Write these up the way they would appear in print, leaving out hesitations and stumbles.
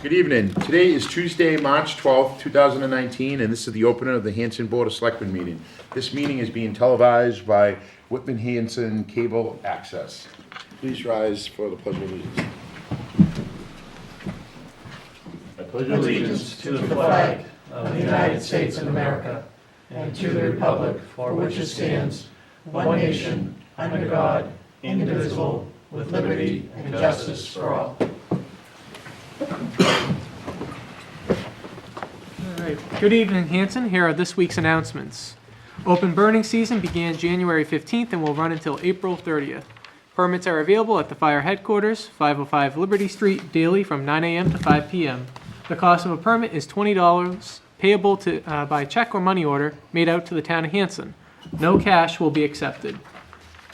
Good evening. Today is Tuesday, March 12th, 2019, and this is the opening of the Hanson Board of Selectmen meeting. This meeting is being televised by Whitman Hanson Cable Access. Please rise for the Pledge of Allegiance. I pledge Allegiance to the flag of the United States of America and to the republic for which it stands, one nation, under God, indivisible, with liberty and justice for all. All right. Good evening, Hanson. Here are this week's announcements. Open burning season began January 15th and will run until April 30th. Permits are available at the fire headquarters, 505 Liberty Street, daily from 9 a.m. to 5 p.m. The cost of a permit is $20, payable by check or money order made out to the town of Hanson. No cash will be accepted.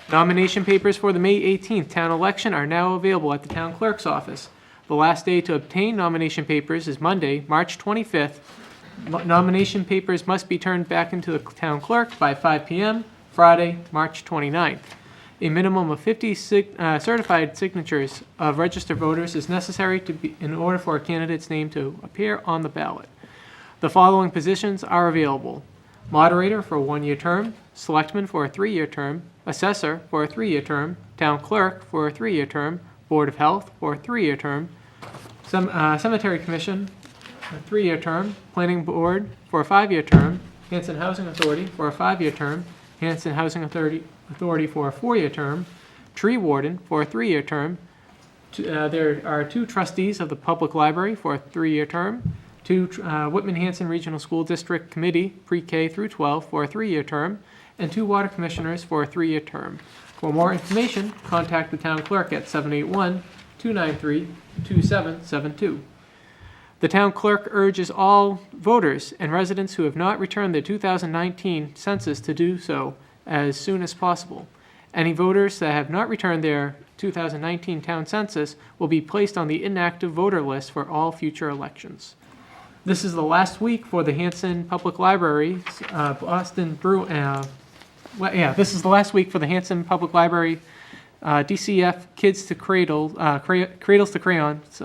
Nomination papers for the May 18th town election are now available at the town clerk's office. The last day to obtain nomination papers is Monday, March 25th. Nomination papers must be turned back into the town clerk by 5 p.m. Friday, March 29th. A minimum of 50 certified signatures of registered voters is necessary in order for a candidate's name to appear on the ballot. The following positions are available: moderator for a 1-year term, selectman for a 3-year term, assessor for a 3-year term, town clerk for a 3-year term, board of health for a 3-year term, cemetery commission a 3-year term, planning board for a 5-year term, Hanson Housing Authority for a 5-year term, Hanson Housing Authority for a 4-year term, tree warden for a 3-year term. There are 2 trustees of the public library for a 3-year term, 2 Whitman Hanson Regional School District Committee pre-K through 12 for a 3-year term, and 2 water commissioners for a 3-year term. For more information, contact the town clerk at 781-293-2772. The town clerk urges all voters and residents who have not returned their 2019 census to do so as soon as possible. Any voters that have not returned their 2019 town census will be placed on the inactive voter list for all future elections. This is the last week for the Hanson Public Library's this is the last week for the Hanson Public Library DCF Kids to Cradles to Crayons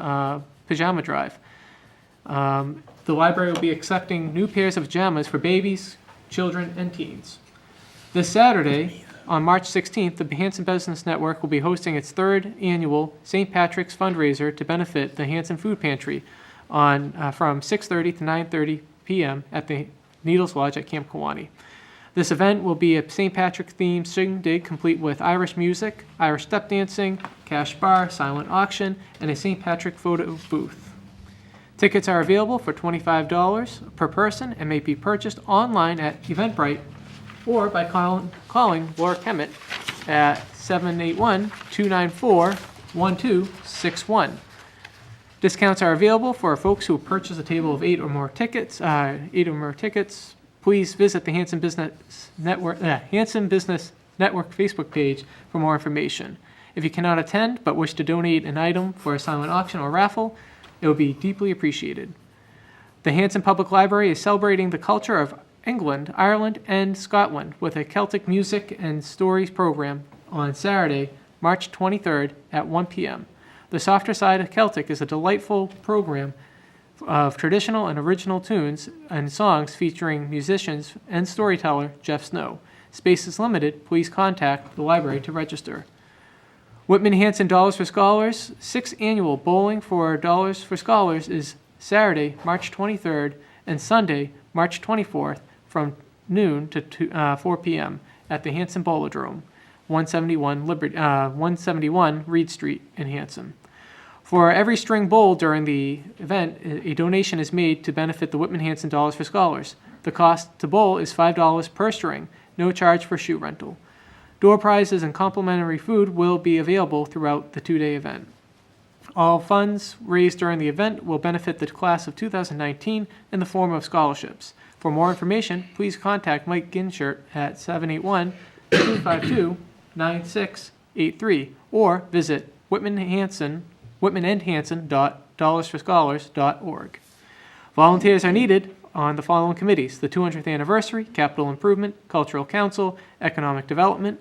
Pajama Drive. The library will be accepting new pairs of pajamas for babies, children, and teens. This Saturday, on March 16th, the Hanson Business Network will be hosting its 3rd annual St. Patrick's Fundraiser to benefit the Hanson Food Pantry from 6:30 to 9:30 p.m. at the Needles Lodge at Camp Kewanee. This event will be a St. Patrick-themed shindig complete with Irish music, Irish step dancing, cash bar, silent auction, and a St. Patrick photo booth. Tickets are available for $25 per person and may be purchased online at Eventbrite or by calling Laura Kemet at 781-294-1261. Discounts are available for folks who purchase a table of 8 or more tickets. Please visit the Hanson Business Network Facebook page for more information. If you cannot attend but wish to donate an item for a silent auction or raffle, it will be deeply appreciated. The Hanson Public Library is celebrating the culture of England, Ireland, and Scotland with a Celtic music and stories program on Saturday, March 23rd at 1 p.m. The Softer Side of Celtic is a delightful program of traditional and original tunes and songs featuring musicians and storyteller Jeff Snow. Space is limited. Please contact the library to register. Whitman Hanson Dollars for Scholars 6th Annual Bowling for Dollars for Scholars is Saturday, March 23rd, and Sunday, March 24th, from noon to 4 p.m. at the Hanson Bowlodrome, 171 Reed Street in Hanson. For every string bowled during the event, a donation is made to benefit the Whitman Hanson Dollars for Scholars. The cost to bowl is $5 per string, no charge for shoe rental. Door prizes and complimentary food will be available throughout the 2-day event. All funds raised during the event will benefit the class of 2019 in the form of scholarships. For more information, please contact Mike Ginshert at 781-252-9683 or visit whitmanandhanson.dollarsforscholars.org. Volunteers are needed on the following committees: the 200th Anniversary, Capital Improvement, Cultural Council, Economic Development,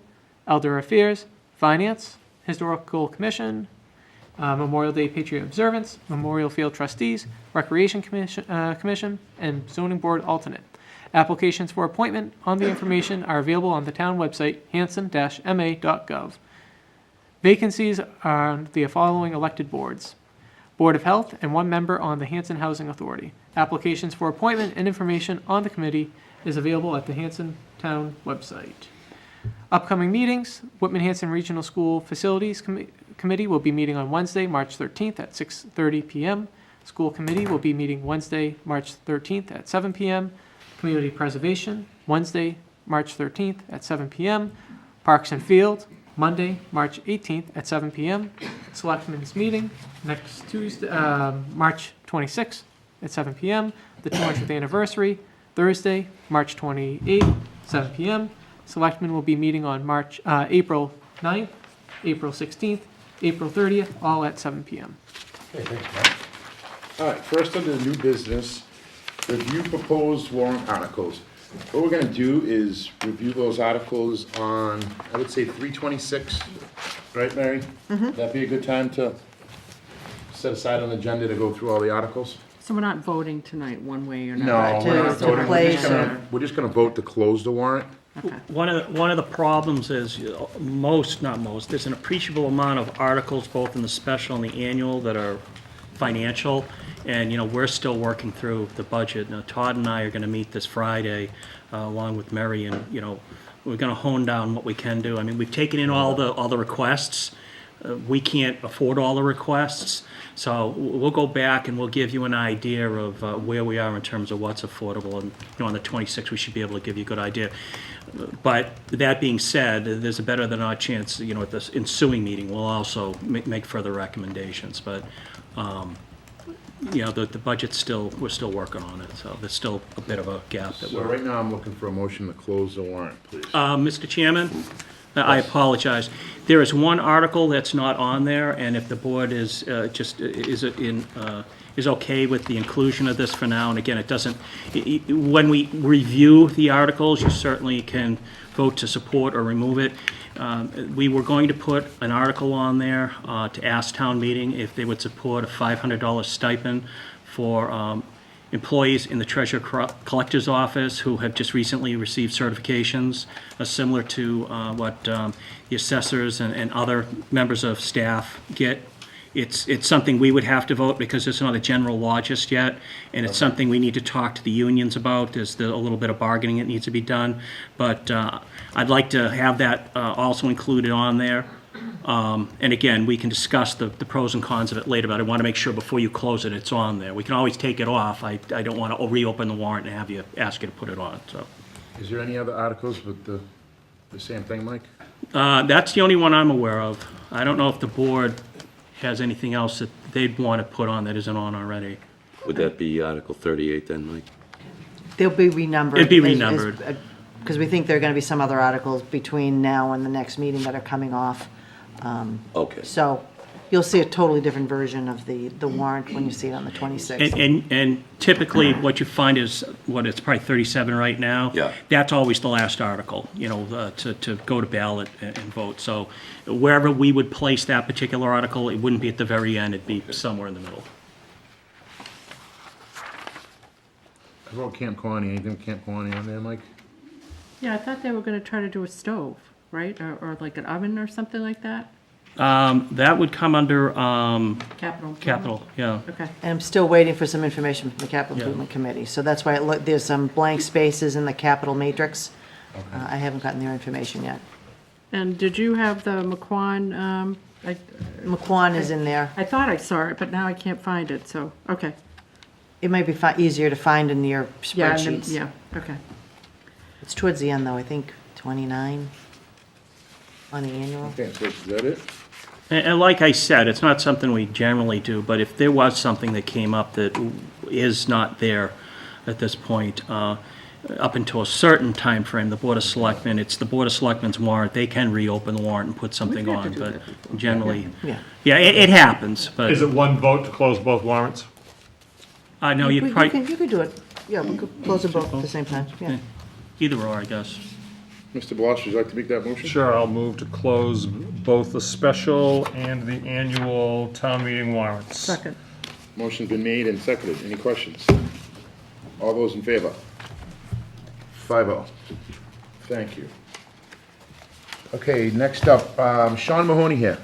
Elder Affairs, Finance, Historical Commission, Memorial Day Patriot Observance, Memorial Field Trustees, Recreation Commission, and Zoning Board Alternate. Applications for appointment on the information are available on the town website, hansen-ma.gov. Vacancies are on the following elected boards: Board of Health and 1 member on the Hanson Housing Authority. Applications for appointment and information on the committee is available at the Hanson Town website. Upcoming meetings: Whitman-Hanson Regional School Facilities Committee will be meeting on Wednesday, March 13th at 6:30 p.m. School Committee will be meeting Wednesday, March 13th at 7 p.m. Community Preservation, Wednesday, March 13th at 7 p.m. Parks and Field, Monday, March 18th at 7 p.m. Selectmen's Meeting, next Tuesday, March 26th at 7 p.m. The 200th anniversary, Thursday, March 28th, 7 p.m. Selectmen will be meeting on April 9th, April 16th, April 30th, all at 7 p.m. Okay, thanks, Mike. All right, first under the new business, review proposed warrant articles. What we're gonna do is review those articles on, I would say 326, right, Mary? That'd be a good time to set aside an agenda to go through all the articles? So we're not voting tonight one way or No, another? we're not To voting. place We're just gonna vote to close the warrant. Okay. One of the problems is, there's an appreciable amount of articles, both in the special and the annual, that are financial, and, we're still working through the budget. Now, Todd and I are gonna meet this Friday, along with Mary, and, we're gonna hone down what we can do. I mean, we've taken in all the requests. We can't afford all the requests, so we'll go back and we'll give you an idea of where we are in terms of what's affordable, and on the 26th, we should be able to give you a good idea. But that being said, there's a better than not chance, at this ensuing meeting, we'll also make further recommendations, but, the budget's we're still working on it, so there's still a bit of a gap that So we're. right now, I'm looking for a motion to close the warrant, please. Mr. Chairman, I apologize. There is one article that's not on there, and if the board is okay with the inclusion of this for now, and again, it doesn't, when we review the articles, you certainly can vote to support or remove it. We were going to put an article on there to ask town meeting if they would support a $500 stipend for employees in the treasurer collector's office who have just recently received certifications, similar to what the assessors and other members of staff get. It's something we would have to vote because it's not a general law just yet, and it's something we need to talk to the unions about. There's a little bit of bargaining that needs to be done, but I'd like to have that also included on there. And again, we can discuss the pros and cons of it later, but I want to make sure before you close it, it's on there. We can always take it off. I don't want to reopen the warrant and have you ask you to put it on, so. Is there any other articles with the same thing, Mike? That's the only one I'm aware of. I don't know if the board has anything else that they'd want to put on that isn't on already. Would that be Article 38 then, Mike? They'll be renumbered. It'd be renumbered. Because we think there are going to be some other articles between now and the next meeting that are coming off. Okay. So you'll see a totally different version of the warrant when you see it on the 26th. And typically, what you find is, it's probably 37 right now. Yeah. That's always the last article, to go to ballot and vote. So wherever we would place that particular article, it wouldn't be at the very end, it'd be somewhere in the middle. I wrote Camp Colony. Anything with Camp Colony on there, Mike? Yeah, I thought they were gonna try to do a stove, right? Or like an oven or something like that? That would come under Capital. capital, yeah. Okay. And I'm still waiting for some information from the Capital Yeah. Improvement Committee. So that's why there's some blank spaces in the capital matrix. I haven't gotten their information yet. And did you have the McQuan, McQuan is in there. I thought I saw it, but now I can't find it, so, okay. It might be easier to find in your Yeah, and then- spreadsheets. yeah, okay. It's towards the end, though, I think 29 on the annual. Okay, so is that it? And like I said, it's not something we generally do, but if there was something that came up that is not there at this point, up until a certain time frame, the Board of Selectmen, it's the Board of Selectmen's warrant, they can reopen the warrant and put something had to on, do but that before. generally, Yeah. yeah, it happens, but, Is it one vote to close both warrants? no, you You probably, can do it. Yeah, we could close them both at the same time, yeah. either or, I guess. Mr. Bloss, would you like to make that motion? Sure, I'll move to close both the special and the annual town meeting warrants. Second. Motion's been made and seconded. Any questions? All those in favor? 5-0. Thank you. Okay, next up, Sean Mahoney here.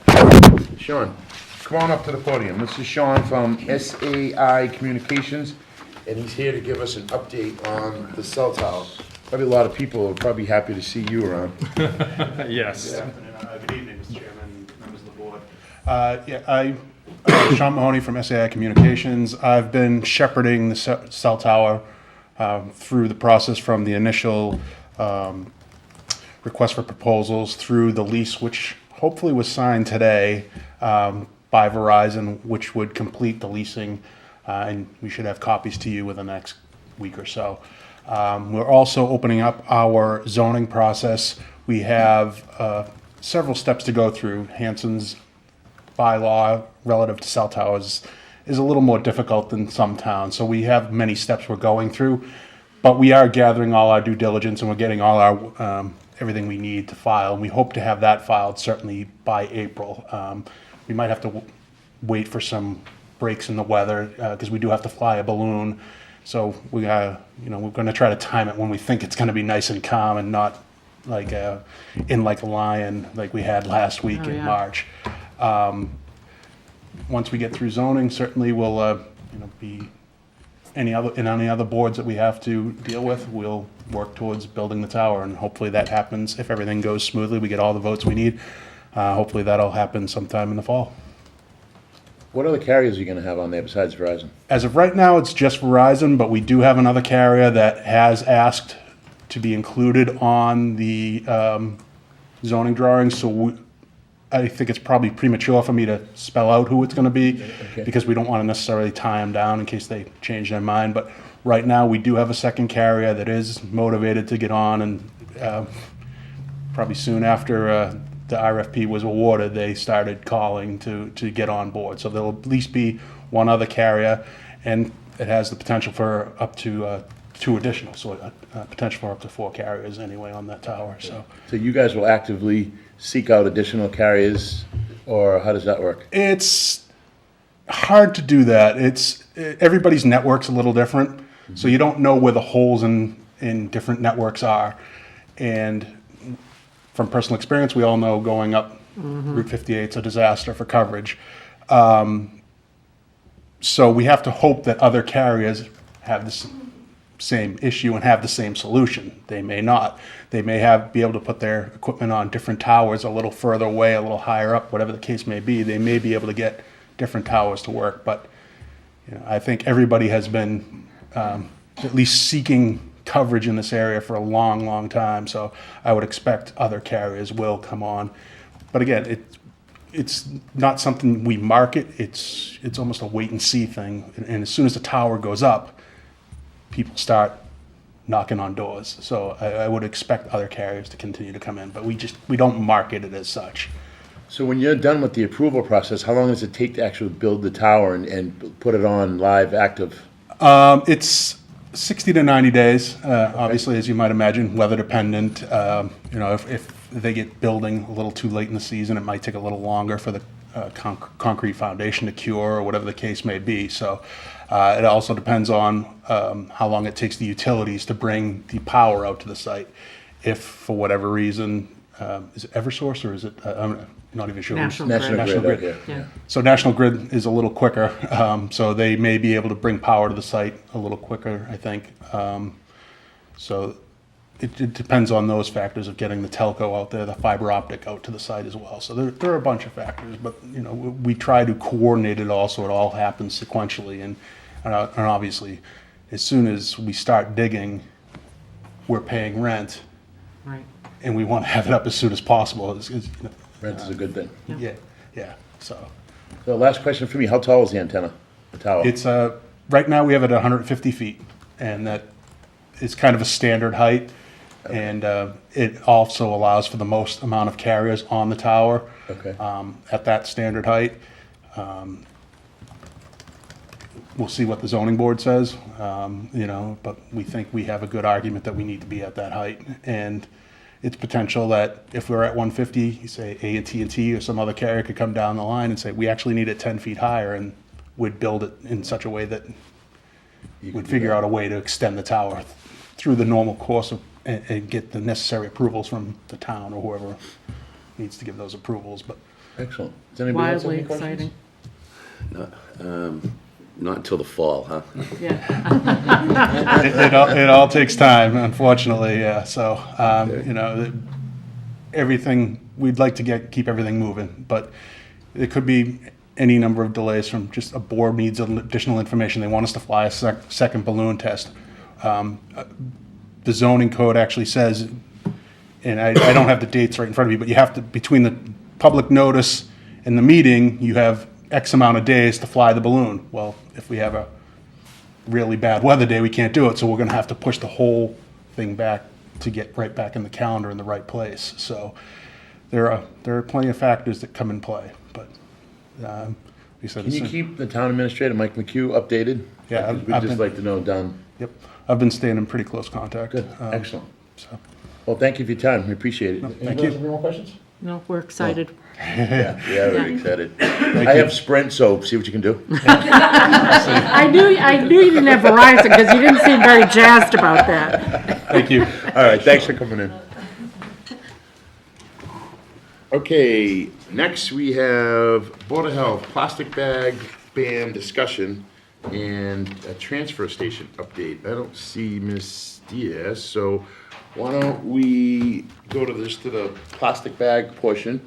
Sean, come on up to the podium. This is Sean from SAI Communications, and he's here to give us an update on the cell tower. Probably a lot of people are probably happy to see you around. Yes. Good evening, Mr. Chairman, members of the board. I'm Sean Mahoney from SAI Communications. I've been shepherding the cell tower through the process from the initial request for proposals through the lease, which hopefully was signed today by Verizon, which would complete the leasing, and we should have copies to you within the next week or so. We're also opening up our zoning process. We have several steps to go through. Hansen's bylaw relative to cell towers is a little more difficult than some towns, so we have many steps we're going through, but we are gathering all our due diligence and we're getting all our everything we need to file, and we hope to have that filed certainly by April. We might have to wait for some breaks in the weather because we do have to fly a balloon. So we're going to try to time it when we think it's going to be nice and calm and not like in like a lion like we had last week in yeah. March. Once we get through zoning, certainly we'll be any other boards that we have to deal with. We'll work towards building the tower, and hopefully that happens if everything goes smoothly. We get all the votes we need. Hopefully that'll happen sometime in the fall. What other carriers are you gonna have on there besides Verizon? As of right now, it's just Verizon, but we do have another carrier that has asked to be included on the zoning drawings, so I think it's probably premature for me to spell out who it's gonna be, because we don't wanna necessarily tie them down in case they change their mind, but right now, we do have a second carrier that is motivated to get on, and probably soon after the RFP was awarded, they started calling to get on board. So there'll at least be one other carrier, and it has the potential for up to 2 additional, so potential for up to 4 carriers anyway on that tower. So You guys will actively seek out additional carriers, or how does that work? it's hard to do that. Everybody's network's a little different, so you don't know where the holes in different networks are. And from personal experience, we all know going up Route 58 is a disaster for coverage. So we have to hope that other carriers have this same issue and have the same solution. They may not. They may be able to put their equipment on different towers a little further away, a little higher up, whatever the case may be. They may be able to get different towers to work. But I think everybody has been at least seeking coverage in this area for a long, long time. So I would expect other carriers will come on. But again, it's not something we market. It's almost a wait and see thing. And as soon as the tower goes up, people start knocking on doors. So I would expect other carriers to continue to come in, but we don't market it as such. So when you're done with the approval process, how long does it take to actually build the tower and put it on live, active? It's 60 to 90 days, obviously, as you might imagine, weather dependent. If they get building a little too late in the season, it might take a little longer for the concrete foundation to cure, or whatever the case may be. So it also depends on how long it takes the utilities to bring the power out to the site. If for whatever reason, is it Eversource or is it, I'm not even sure. National National Grid. Grid. Yeah. So National Grid is a little quicker, so they may be able to bring power to the site a little quicker, I think. So it depends on those factors of getting the telco out there, the fiber optic out to the site as well. So there are a bunch of factors, but we try to coordinate it all so it all happens sequentially. And obviously, as soon as we start digging, we're paying rent, Right. and we want to have it up as soon as possible. Rent is a good thing. Yeah. So So last question for me, how tall is the antenna, the tower? it's right now we have it at 150 feet, and that is kind of a standard height. And it also allows for the most amount of carriers on the tower Okay. at that standard height. We'll see what the zoning board says, but we think we have a good argument that we need to be at that height. And it's potential that if we're at 150, you say AT&T or some other carrier could come down the line and say, we actually need it 10 feet higher, and would build it in such a way that would figure out a way to extend the tower through the normal course of, and get the necessary approvals from the town or whoever needs to give those approvals, but. Excellent. Does anybody else have Wildly any questions? exciting. Not until the fall, huh? Yeah. It all takes time, unfortunately, yeah, so, you know, everything, we'd like to keep everything moving, but it could be any number of delays from just a board needs additional information, they want us to fly a second balloon test. The zoning code actually says, and I don't have the dates right in front of me, but you have to, between the public notice and the meeting, you have X amount of days to fly the balloon. Well, if we have a really bad weather day, we can't do it, so we're gonna have to push the whole thing back to get right back in the calendar in the right place. So there are plenty of factors that come in play, but we said. Can you keep the town administrator, Mike McHugh, updated? Yeah, We'd I've just been- like to know down. Yep, I've been staying in pretty close contact. Good, excellent. So, Well, thank you for your time, we appreciate it. thank Anybody you. else have any more questions? No, we're excited. Yeah, very excited. I have Sprint, so see what you can do. I knew you didn't have Verizon because you didn't seem very jazzed about that. Thank you. All right, thanks for coming in. Okay, next we have Board of Health, plastic bag ban discussion and a transfer station update. I don't see Ms. Diaz, so why don't we go to the plastic bag portion?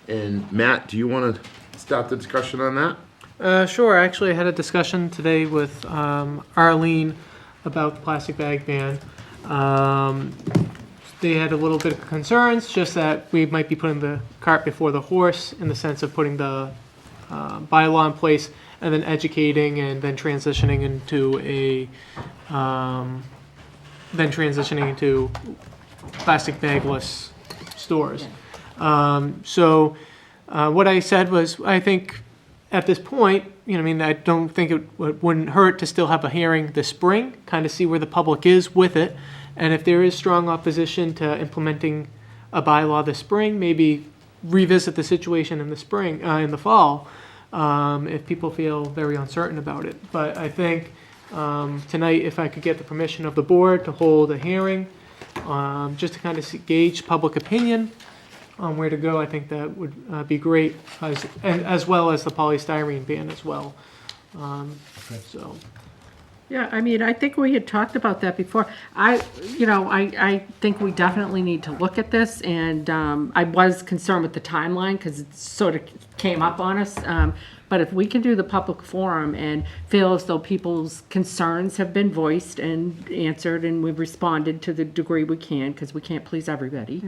And Matt, do you want to start the discussion on that? Sure. Actually, I had a discussion today with Arlene about the plastic bag ban. They had a little bit of concerns, just that we might be putting the cart before the horse in the sense of putting the bylaw in place and then educating and then transitioning into plastic bagless stores. So what I said was, I think at this point, you know, I mean, I don't think it wouldn't hurt to still have a hearing this spring, kind of see where the public is with it. And if there is strong opposition to implementing a bylaw this spring, maybe revisit the situation in the spring, in the fall, if people feel very uncertain about it. But I think tonight, if I could get the permission of the board to hold a hearing, just to kind of gauge public opinion on where to go, I think that would be great, as well as the polystyrene ban as well. So. Yeah, I mean, I think we had talked about that before. I think we definitely need to look at this, and I was concerned with the timeline because it sort of came up on us. But if we can do the public forum and feel as though people's concerns have been voiced and answered, and we've responded to the degree we can, because we can't please everybody.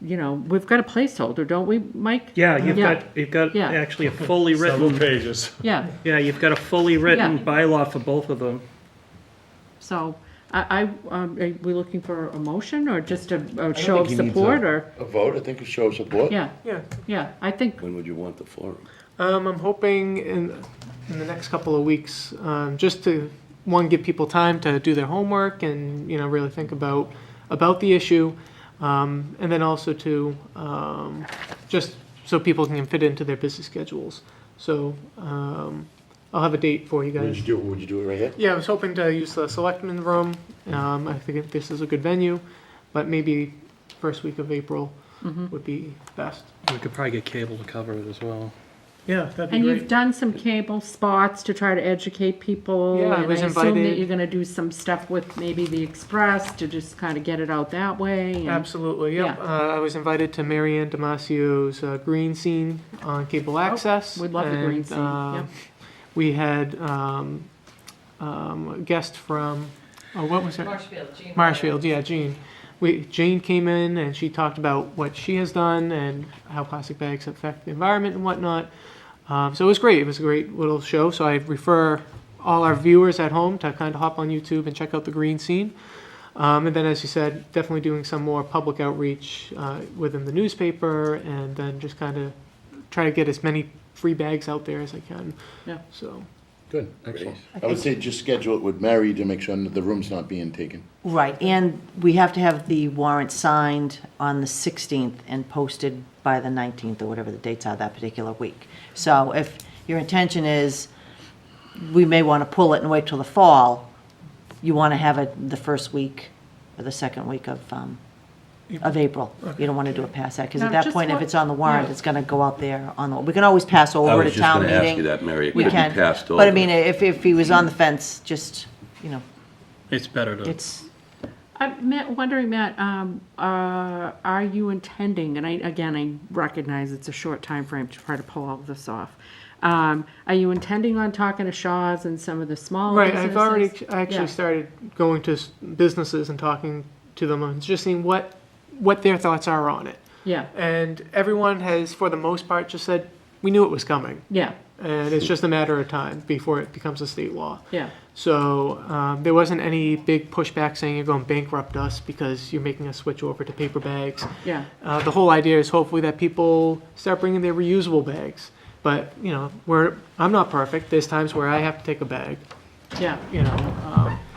We've got a placeholder, don't we, Mike? Yeah, you've got Yeah. actually a fully Several written, pages. Yeah, yeah, you've got a fully written Yeah. bylaw for both of them. so are we looking for a motion or just a I don't show of think he needs support or? a vote, I think a show of support. Yeah, Yeah. yeah, I think, When would you want the forum? I'm hoping in the next couple of weeks, just to, one, give people time to do their homework and, you know, really think about the issue. And then also to, just so people can fit into their busy schedules. So, I'll have a date for you Would guys. you do it right here? Yeah, I was hoping to use the Selectmen room. I think this is a good venue, but maybe first week of April would be best. We could probably get cable to cover it as well. Yeah, that'd be and great. you've done some cable spots to try to educate people. Yeah, I and was I assume that invited. you're gonna do some stuff with maybe the Express to just kind of get it out that way. And, Absolutely, yep. Yeah. I was invited to Marianne Damasio's Green Scene on cable access. we'd love the Green and, Scene, yep. We had a guest from, what was her? Marshfield, yeah, Jean. Jane came in and she talked about what she has done and how plastic bags affect the environment and whatnot. So it was great. It was a great little show. So I refer all our viewers at home to kind of hop on YouTube and check out the Green Scene. And then, as you said, definitely doing some more public outreach within the newspaper, and then just kind of try to get as many free bags out there as I can. Yeah. So, Good, excellent. I would say just schedule it with Mary to make sure that the room's not being taken. Right, and we have to have the warrant signed on the 16th and posted by the 19th, or whatever the dates are that particular week. So if your intention is, we may want to pull it and wait till the fall, you want to have it the first week or the second week of April. You don't want to do it past that, because at No, that just point, if what- it's on the warrant, yeah. it's going to go out there on the, we can always pass I over was to just town gonna meeting. ask you that, Mary. It We could be can, passed over. but I mean, if he was on the fence, just, It's better to. it's, I'm wondering, Matt, are you intending, and I recognize it's a short time frame to try to pull all of this off. Are you intending on talking to Shaw's and some of the smaller Right, businesses? I've already actually Yeah. started going to businesses and talking to them and just seeing what their thoughts are on it. Yeah, And everyone has, for the most part, just said, we knew it was coming. yeah, And it's just a matter of time before it becomes a state law. yeah, So there wasn't any big pushback saying you're going to bankrupt us because you're making us switch over to paper bags. yeah. The whole idea is hopefully that people start bringing their reusable bags. But, I'm not perfect. There's times where I have to take a bag, Yeah,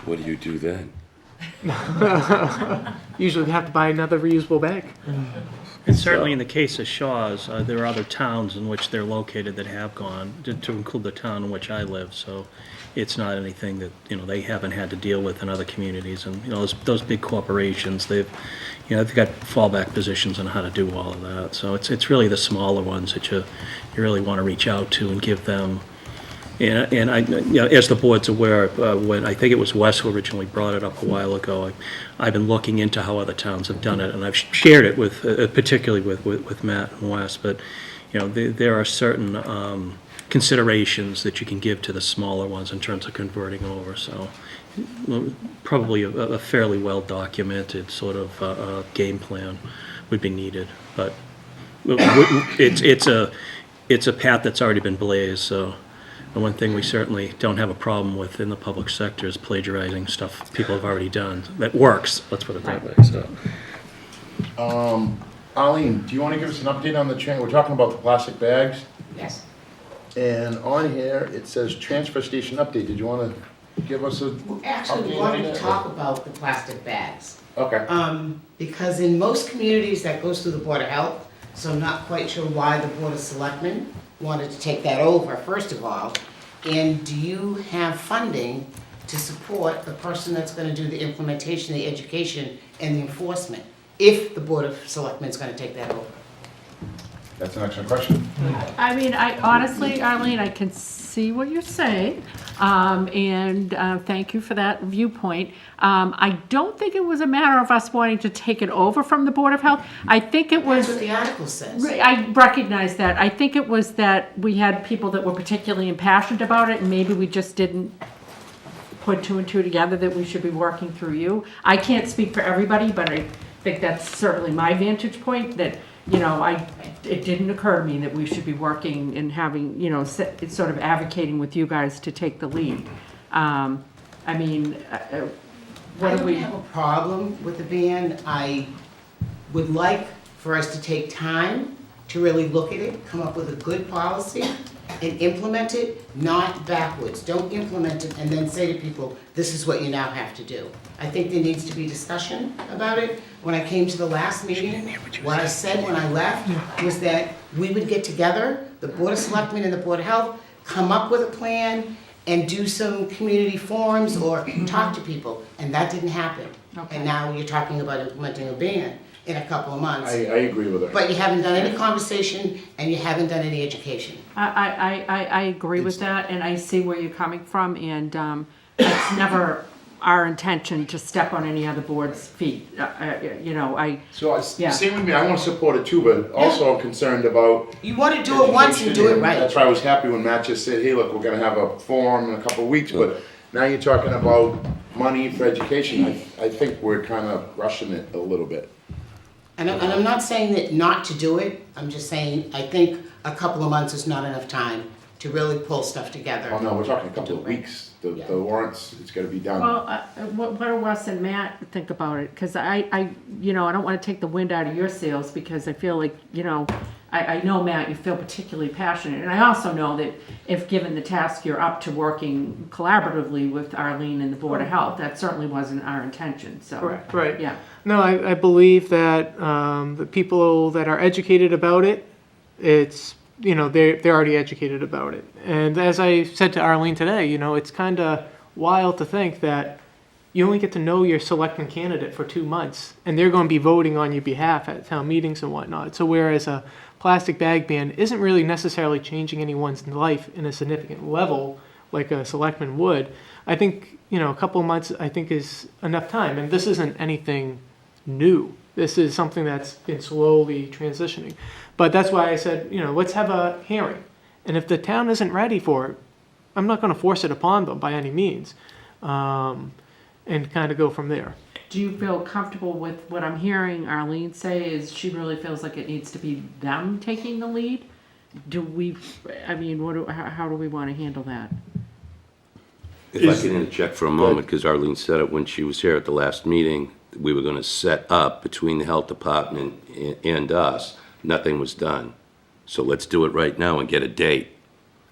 What do you do then? usually we have to buy another reusable bag. And certainly in the case of Shaw's, there are other towns in which they're located that have gone, to include the town in which I live, so it's not anything that, they haven't had to deal with in other communities. And, those big corporations, they've got fallback positions on how to do all of that. So it's really the smaller ones that you really want to reach out to and give them. And I, as the board's aware, when I think it was Wes who originally brought it up a while ago, I've been looking into how other towns have done it, and I've shared it with, particularly with Matt and Wes. But there are certain considerations that you can give to the smaller ones in terms of converting over. So probably a fairly well documented sort of game plan would be needed, but it's a path that's already been blazed. So. The one thing we certainly don't have a problem with in the public sector is plagiarizing stuff people have already done. That works, let's put it that way, so. Arlene, do you want to give us an update on the we're talking about the plastic bags? Yes. And on here, it says transfer station update. Did you want to give us a Actually, we update on wanted to that? talk about the plastic bags. Okay. Because in most communities, that goes through the Board of Health, so I'm not quite sure why the Board of Selectmen wanted to take that over, first of all. And do you have funding to support the person that's gonna do the implementation, the education, and the enforcement, if the Board of Selectmen is gonna take that over? That's an excellent question. I mean, I honestly, Arlene, I can see what you're saying, and thank you for that viewpoint. I don't think it was a matter of us wanting to take it over from the Board of Health. I think it was. That's what the article says. I recognize that. I think it was that we had people that were particularly impassioned about it, and maybe we just didn't put two and two together that we should be working through you. I can't speak for everybody, but I think that's certainly my vantage point, that, it didn't occur to me that we should be working and having, sort of advocating with you guys to take the lead. I mean, what I do don't we? have a problem with the ban. I would like for us to take time to really look at it, come up with a good policy, and implement it, not backwards. Don't implement it and then say to people, this is what you now have to do. I think there needs to be discussion about it. When I came to the last meeting, what I said when I left was that we would get together, the Board of Selectmen and the Board of Health, come up with a plan and do some community forums or talk to people, and that didn't happen. Okay. And now you're talking about implementing a ban in a couple of months. I agree with her. But you haven't done any conversation and you haven't done any education. I agree with that, and I see where you're coming from, and it's never our intention to step on any other board's feet. So Yeah. same with me. I want to support it too, but also I'm concerned about. You want to do it once and do it right. That's why I was happy when Matt just said, hey, look, we're gonna have a forum in a couple of weeks, but now you're talking about money for education. I think we're kind of rushing it a little bit. And I'm not saying that not to do it, I'm just saying, I think a couple of months is not enough time to really pull stuff together. Oh, no, we're talking a couple of weeks. The warrants, it's gotta be done. Well, what do Wes and Matt think about it? Because I don't want to take the wind out of your sails because I feel like, I know, Matt, you feel particularly passionate. And I also know that if given the task, you're up to working collaboratively with Arlene and the Board of Health. That certainly wasn't our intention, so. Right. Yeah. No, I believe that the people that are educated about it, it's, they're already educated about it. And as I said to Arlene today, it's kind of wild to think that you only get to know your selectman candidate for 2 months, and they're going to be voting on your behalf at town meetings and whatnot. So whereas a plastic bag ban isn't really necessarily changing anyone's life in a significant level like a selectman would, I think, a couple of months, I think, is enough time. And this isn't anything new. This is something that's been slowly transitioning. But that's why I said, let's have a hearing. And if the town isn't ready for it, I'm not going to force it upon them by any means, and kind of go from there. Do you feel comfortable with what I'm hearing Arlene say is she really feels like it needs to be them taking the lead? How do we want to handle that? If I can interject for a moment, because Arlene said it when she was here at the last meeting, we were gonna set up between the health department and us. Nothing was done. So let's do it right now and get a date.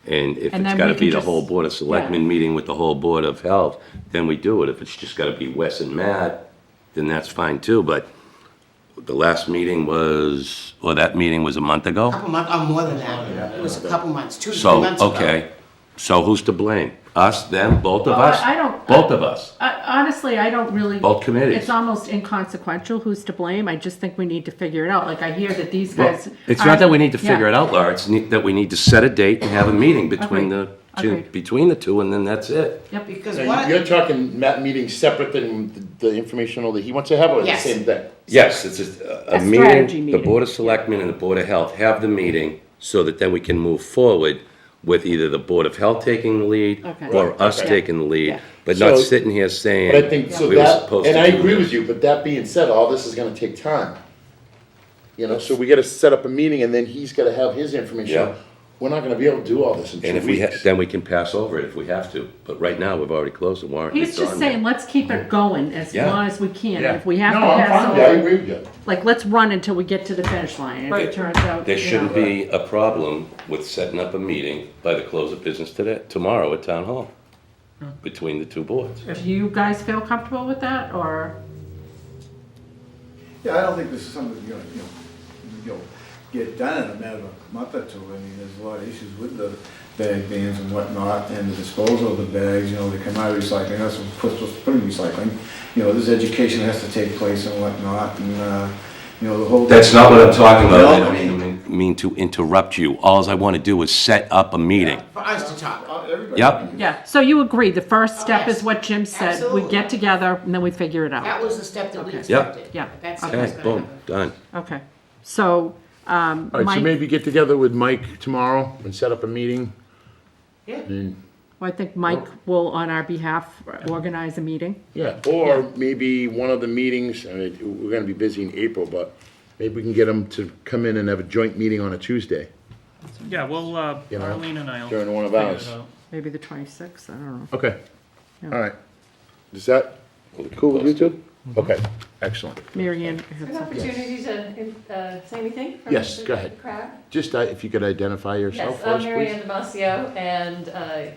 And if And it's then gotta we can be the just- whole Board of Selectmen meeting with the whole Board of Health, then we do it. If it's just gotta be Wes and Matt, then that's fine too. But the last meeting that meeting was a month ago? Couple months, more than that. It was a couple months, 2 to 3 So, months ago. okay. So who's to blame? Us, them, both of Well, us? I don't- Both of us. Honestly, I don't really. Both committees. It's almost inconsequential who's to blame. I just think we need to figure it out. Like I hear that these Well, guys. it's are- not that we need to figure Yeah. it out, Laura, it's that we need to set a date and have a meeting between the Agreed. two, and then that's it. Yep. Because Now, one, you're talking Matt meetings separate than the informational that he wants to have, or the Yes. same thing? Yes, it's a strategy meeting, the meeting. Board of Selectmen and the Board of Health have the meeting so that then we can move forward with either the Board of Health taking the lead Okay. or Right, us okay. taking the lead, Yeah. but not So- sitting here saying But I think, so we were that, supposed and to I do agree this. with you, but that being said, all this is gonna take time. So we gotta set up a meeting, and then he's gotta have his information. Yeah. We're not gonna be able to do all this in 2 And if weeks. then we can pass over it if we have to, but right now, we've already closed the warrant. He's It's just on saying, there. let's keep it going as Yeah. long as we can. Yeah. If we have No, to I'm pass fine, yeah, I over, agree with you. like, let's run until we get to the finish line. If Right. it turns out, There you shouldn't know. be a problem with setting up a meeting by the close of business tomorrow at Town Hall, between the two boards. Do you guys feel comfortable with that, or? Yeah, I don't think this is something get done in a matter of a month or two. I mean, there's a lot of issues with the bag bans and whatnot, and the disposal of the bags, they come out of recycling, that's what's supposed to put in recycling. This education has to take place and whatnot, and, the whole. That's not what I'm talking about. I No. don't mean to interrupt you. All I want to do is set up a meeting. for us to talk. Everybody. Yep. Yeah, so you agree, the first step yes. is what Jim said, we Absolutely. get together and then we figure it out. That was the step that we Okay. expected. Yeah. That's Okay. what's Okay, gonna boom, happen. done. Okay, so, All right, so Mike, maybe get together with Mike tomorrow and set up a meeting. Yeah. And, I think Mike will, on our behalf, organize a meeting. yeah, or maybe one of the meetings, I mean, we're gonna be busy in April, but maybe we can get them to come in and have a joint meeting on a Tuesday Yeah, well, You know, Arlene and I will. during one of figure ours. it out. Maybe the 26th, I don't know. Okay, Yeah. all right. Is that cool with you two? Okay, excellent. Mary Ann had An something. opportunity to say anything? from Yes, the go ahead. crowd? Just if you could identify yourself Yes, for I'm us, Mary please. Ann Damasio, and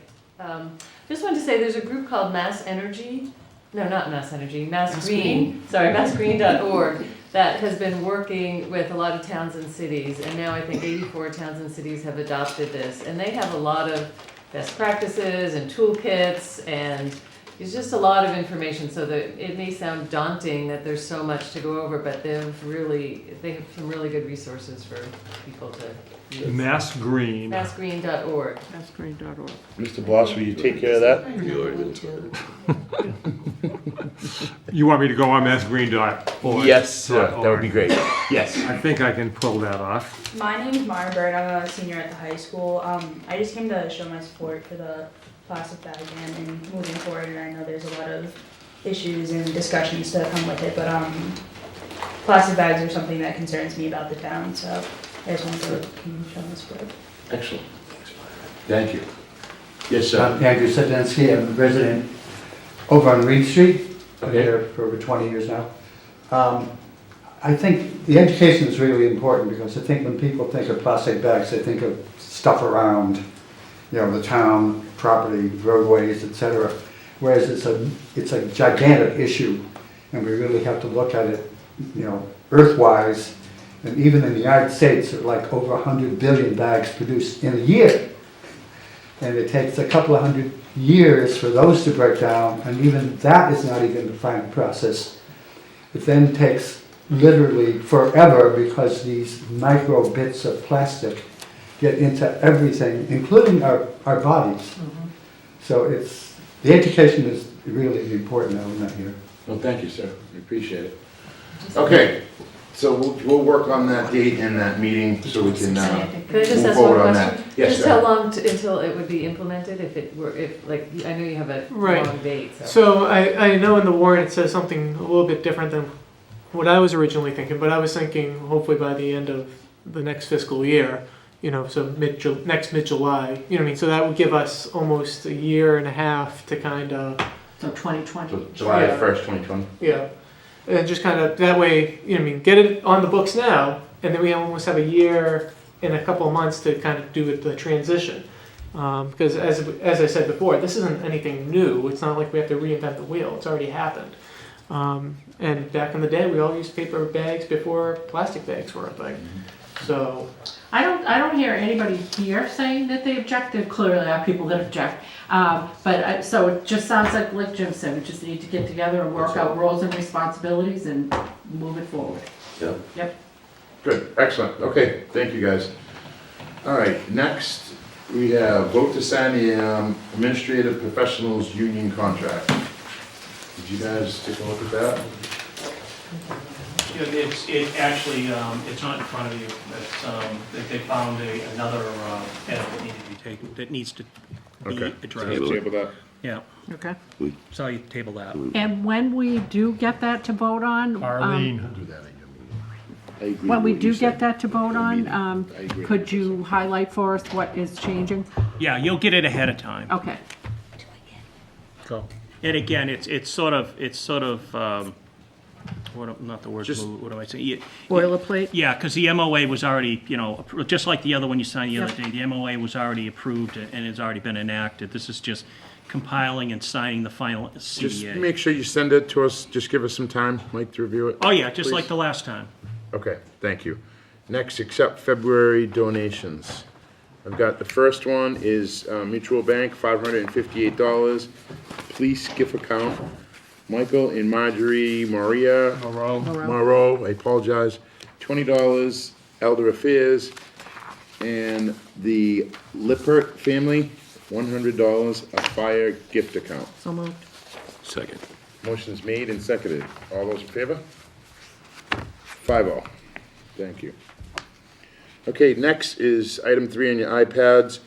just wanted to say there's a group called Mass Energy, no, not Mass Energy, Mass Green, sorry, massgreen.org, that has been working with a lot of towns and cities, and now I think 84 towns and cities have adopted this, and they have a lot of best practices and toolkits, and it's just a lot of information, so that it may sound daunting that there's so much to go over, but they have some really good resources for people to use. Mass Green. Massgreen.org. Massgreen.org. Mr. Bloss, will you take care of that? You already did. You want me to go on massgreen.org? Yes, sir, that would be great. Yes. I think I can pull that off. My name's Mara Bird. I'm a senior at the high school. I just came to show my support for the plastic bag ban and moving forward. And I know there's a lot of issues and discussions to come with it, but plastic bags are something that concerns me about the town. So I just wanted to show my support. Excellent. Thank you. Yes, sir. I'm Andrew Sedensky, I'm a resident over on Reed Street. Been Okay. here for over 20 years now. I think the education is really important because I think when people think of plastic bags, they think of stuff around, the town, property, roadways, etc. Whereas it's a gigantic issue, and we really have to look at it, earthwise. And even in the United States, there are like over 100 billion bags produced in a year. And it takes a couple of hundred years for those to break down, and even that is not even the final process. It then takes literally forever because these micro bits of plastic get into everything, including our bodies. So the education is really the important element here. Well, thank you, sir. We appreciate it. Okay, so we'll work on that date and that meeting so we can Could I just move ask forward one on question? that. Yes, Just sir. how long until it would be implemented if I know you have a Right. long date, so. So I know in the warrant it says something a little bit different than what I was originally thinking, but I was thinking hopefully by the end of the next fiscal year, so next mid-July, you know what I mean? So that would give us almost a year and a half to kind of, So 2020. So July Yeah. 1st, 2020. yeah. And just kind of, that way, get it on the books now, and then we almost have a year and a couple of months to kind of do the transition. Because as I said before, this isn't anything new. It's not like we have to reinvent the wheel. It's already happened. And back in the day, we all used paper bags before plastic bags were a thing. So, I don't hear anybody here saying that they object. Clearly, there are people that object. So it just sounds like Jim said, we just need to get together and work out roles and responsibilities and move it forward. Yep. Yep. Good, excellent. Okay, thank you, guys. All right, next we have vote to sign the Administrative Professionals Union Contract. Did you guys take a look at that? It actually, it's not in front of you, but they found another edit that needed to be taken, that needs to be Okay. addressed. Table that. Yeah, Okay. so you table that. And when we do get that to vote on, Arlene, Do that at your meeting. I agree when we with what you do get said. that to vote on, I agree. could you highlight for us what is changing? Yeah, you'll get it ahead of time. Okay. go. And again, it's sort of, not the word, Just- what am I saying? Boilerplate? Yeah, because the MOA was already, just like the other one you signed the other Yep. day, the MOA was already approved and has already been enacted. This is just compiling and signing the final Just CEA. make sure you send it to us, just give us some time, Mike, to review it. Oh, yeah, just like Please. the last time. Okay, thank you. Next, accept February donations. I've got, the first one is Mutual Bank, $558. Police gift account, Michael and Marjorie Moreau, I apologize, $20. Elder Affairs, and the Lippert family, $100, a fire gift account. So moved. Second. Motion's made and seconded. All those in favor? 5-0. Thank you. Okay, next is item 3 on your iPads.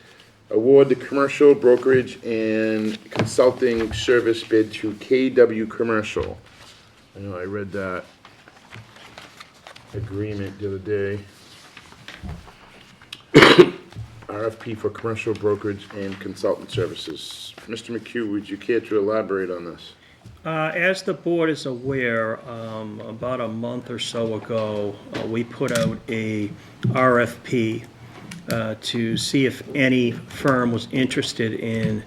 Award the commercial brokerage and consulting service bid to KW Commercial. I know I read that agreement the other day. RFP for commercial brokerage and consultant services. Mr. McHugh, would you care to elaborate on this? As the board is aware, about a month or so ago, we put out a RFP to see if any firm was interested in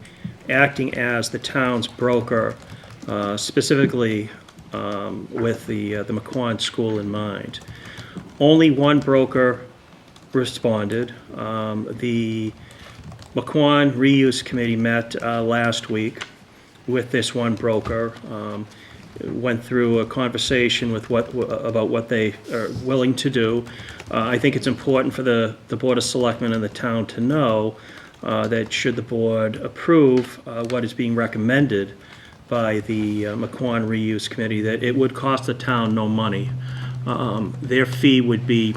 acting as the town's broker, specifically with the McQuon School in mind. Only one broker responded. The McQuon Reuse Committee met last week with this one broker, went through a conversation with about what they are willing to do. I think it's important for the Board of Selectmen and the town to know that should the board approve what is being recommended by the McQuon Reuse Committee, that it would cost the town no money. Their fee would be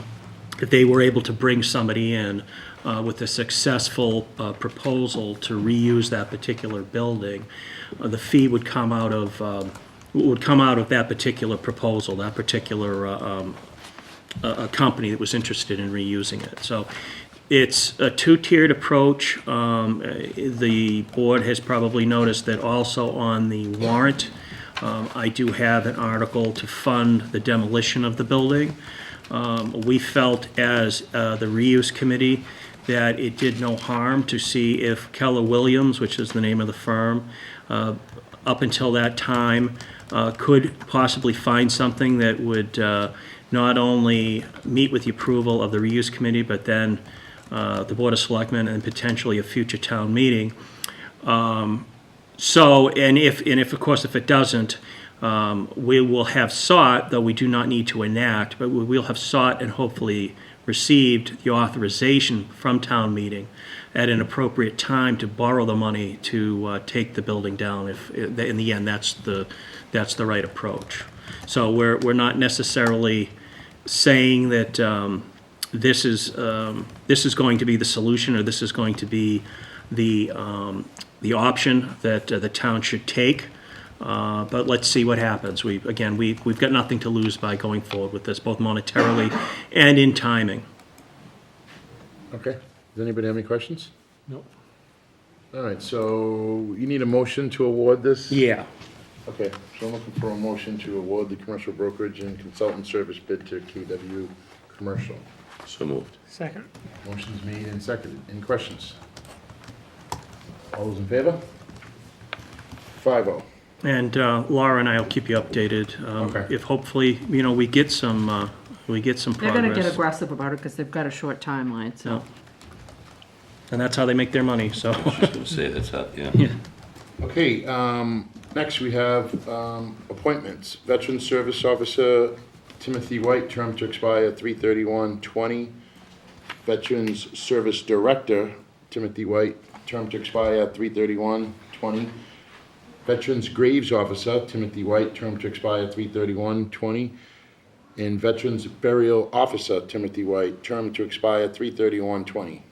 if they were able to bring somebody in with a successful proposal to reuse that particular building. The fee would come out of that particular proposal, that particular a company that was interested in reusing it. So It's a two-tiered approach. The board has probably noticed that also on the warrant, I do have an article to fund the demolition of the building. We felt as the reuse committee that it did no harm to see if Keller Williams, which is the name of the firm, up until that time, could possibly find something that would not only meet with the approval of the reuse committee, but then the Board of Selectmen and potentially a future town meeting. So, and if, of course, if it doesn't, we will have sought, though we do not need to enact, but we will have sought and hopefully received the authorization from town meeting at an appropriate time to borrow the money to take the building down. If in the end that's the right approach. So we're not necessarily saying that this is going to be the solution, or this is going to be the option that the town should take. But let's see what happens. We've got nothing to lose by going forward with this, both monetarily and in timing. Okay. Does anybody have any questions? Nope. All right, so you need a motion to award this? Yeah. Okay, so I'm looking for a motion to award the commercial brokerage and consultant service bid to KW Commercial. So moved. Second. Motion's made and seconded. Any questions? All those in favor? 5-0. And Laura and I will keep you updated. Okay. If hopefully, we get some progress. They're gonna get aggressive about it because they've got a short timeline, so. Yeah. And that's how they make their money, so. I was just gonna say, that's how, yeah. Yeah. Okay, next we have appointments. Veteran Service Officer Timothy White, term to expire 3/31/20. Veterans Service Director Timothy White, term to expire 3/31/20. Veterans Graves Officer Timothy White, term to expire 3/31/20. And Veterans Burial Officer Timothy White, term to expire 3/31/20.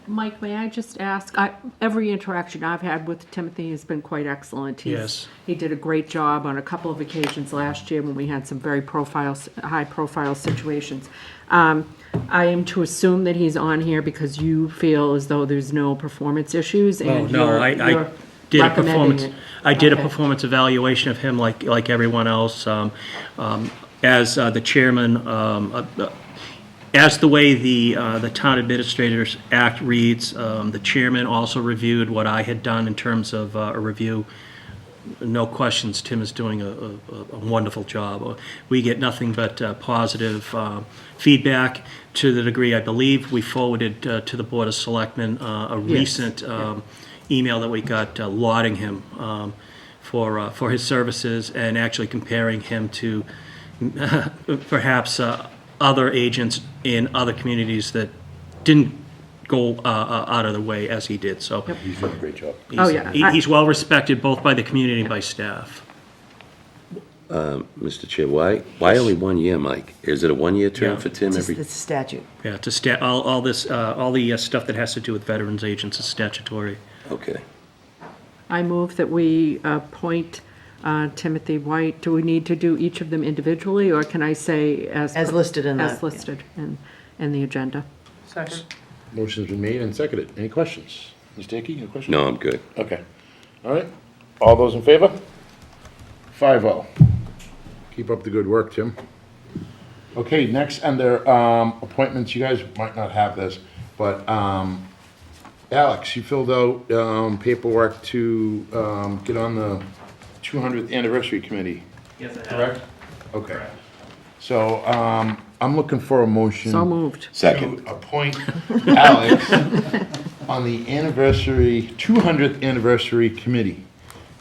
Mike, may I just ask, every interaction I've had with Timothy has been quite excellent. Yes. He did a great job on a couple of occasions last year when we had some very high-profile situations. I am to assume that he's on here because you feel as though there's no performance issues, Oh, and no, I did a recommending performance, it. I did a Okay. performance evaluation of him like everyone else. As the chairman, as the way the Town Administrators Act reads, the chairman also reviewed what I had done in terms of a review. No questions, Tim is doing a wonderful job. We get nothing but positive feedback, to the degree I believe we forwarded to the Board of Selectmen a recent email that we got lauding him for his services and actually comparing him to perhaps other agents in other communities that didn't go out of the way as he did. So He's doing a great job. Oh, yeah. he's well respected both by the community and by staff. Mr. Chair, why only 1 year, Mike? Is it a 1-year term Yeah. for Tim It's every? a statute. Yeah, all the stuff that has to do with veterans agents is statutory. Okay. I move that we appoint Timothy White. Do we need to do each of them individually, or can I say as listed in as the- listed in the agenda? Second. Motion's been made and seconded. Any questions? Ms. Dickey, you have a question? No, I'm good. Okay. All right. All those in favor? 5-0. Keep up the good work, Tim. Okay, next under appointments, you guys might not have this, but Alex, you filled out paperwork to get on the 200th Anniversary Committee. Yes, I have. Correct? Okay. So I'm looking for a motion. So moved. Second. To appoint Alex on the 200th Anniversary Committee.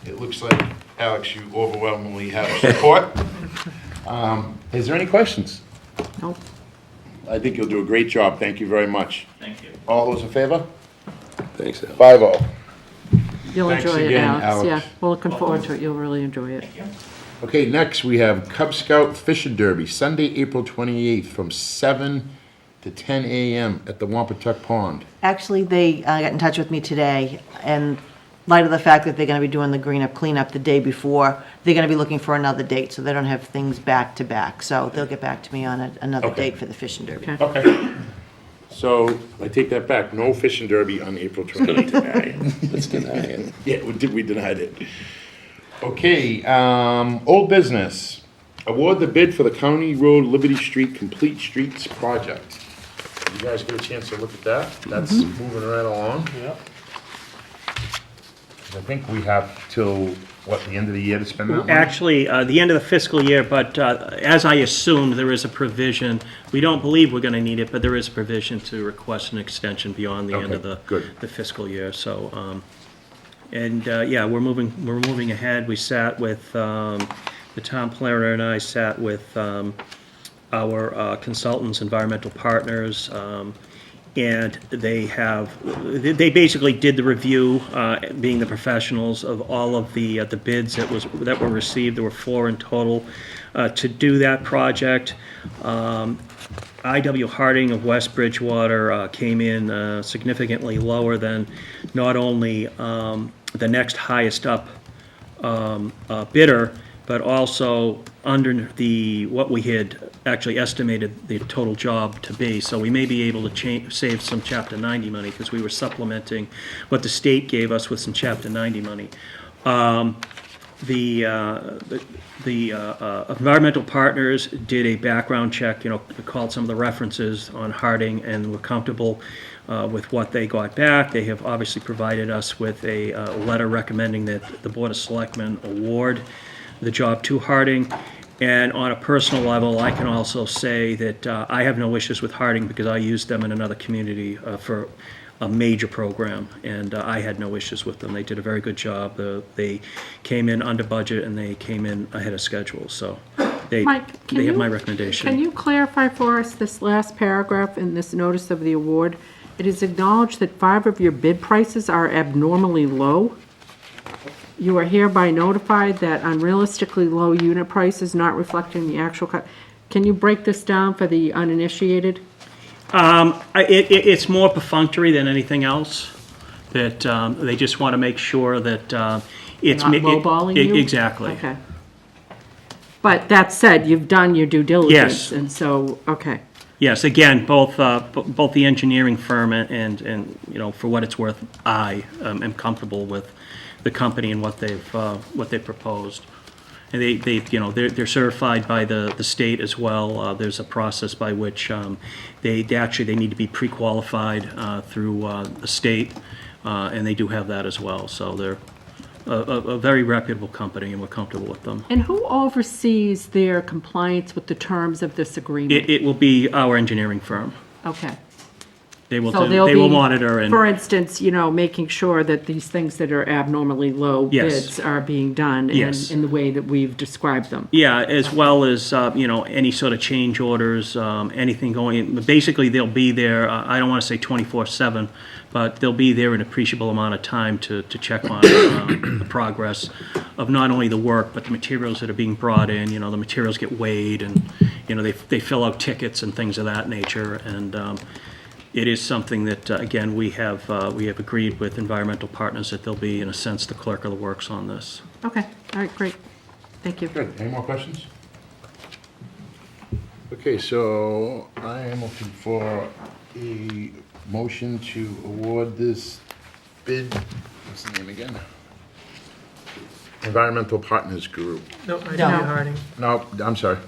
It looks like, Alex, you overwhelmingly have support. Is there any questions? Nope. I think you'll do a great job. Thank you very much. Thank you. All those in favor? Thanks, Al. 5-0. You'll Thanks enjoy it, again, Alex. Alex. Yeah, we're looking forward to it. You'll really enjoy it. Okay, next we have Cub Scout Fishing Derby, Sunday, April 28th, from 7 to 10 a.m. at the Wampatuck Pond. Actually, they got in touch with me today, and in light of the fact that they're going to be doing the cleanup the day before, they're going to be looking for another date, so they don't have things back to back. So they'll get back to me on another Okay. date for the fishing derby. Okay. Okay. So I take that back, no fishing derby on April 28th. Let's deny it. Yeah, we denied it. Okay, old business. Award the bid for the County Road Liberty Street Complete Streets Project. You guys get a chance to look at that? That's moving right along. Yeah. I think we have till, what, the end of the year to spend that money? Actually, the end of the fiscal year, but as I assumed, there is a provision. We don't believe we're going to need it, but there is a provision to request an extension beyond the end of Okay, good. the fiscal year. So, yeah, we're moving ahead. We sat with the town planner and I sat with our consultants, environmental partners, and they basically did the review, being the professionals of all of the bids that were received. There were 4 in total to do that project. I.W. Harding of West Bridgewater came in significantly lower than not only the next highest up bidder, but also under what we had actually estimated the total job to be. So we may be able to save some Chapter 90 money because we were supplementing what the state gave us with some Chapter 90 money. The environmental partners did a background check, called some of the references on Harding, and were comfortable with what they got back. They have obviously provided us with a letter recommending that the Board of Selectmen award the job to Harding. And on a personal level, I can also say that I have no issues with Harding because I used them in another community for a major program, and I had no issues with them. They did a very good job. They came in under budget, and they came in ahead of schedule. So Mike, they have my recommendation. Can you clarify for us this last paragraph in this notice of the award? It is acknowledged that 5 of your bid prices are abnormally low. You are hereby notified that unrealistically low unit prices not reflecting the actual Can you break this down for the uninitiated? It's more perfunctory than anything else. That they just want to make sure that it's Not lowballing you? Exactly. Okay. But that said, you've done your due diligence, Yes. and so, okay. Yes, again, both the engineering firm and for what it's worth, I am comfortable with the company and what they've proposed. And they're certified by the state as well. There's a process by which they need to be pre-qualified through the state, and they do have that as well. So they're a very reputable company, and we're comfortable with them. And who oversees their compliance with the terms of this agreement? It will be our engineering firm. Okay. They will So they'll they will be, monitor and. for instance, making sure that these things that are abnormally low Yes. bids are being done Yes. in the way that we've described them. Yeah, as well as, any sort of change orders, anything going in. Basically, they'll be there, I don't want to say 24/7, but they'll be there an appreciable amount of time to check on the progress of not only the work, but the materials that are being brought in. The materials get weighed, and, they fill out tickets and things of that nature. And it is something that, again, we have agreed with environmental partners that they'll be, in a sense, the clerk of the works on this. Okay, all right, great. Thank you. Good. Any more questions? Okay, so I am looking for a motion to award this bid. What's the name again? Environmental Partners Group. No, I.W. Harding. No, I'm sorry.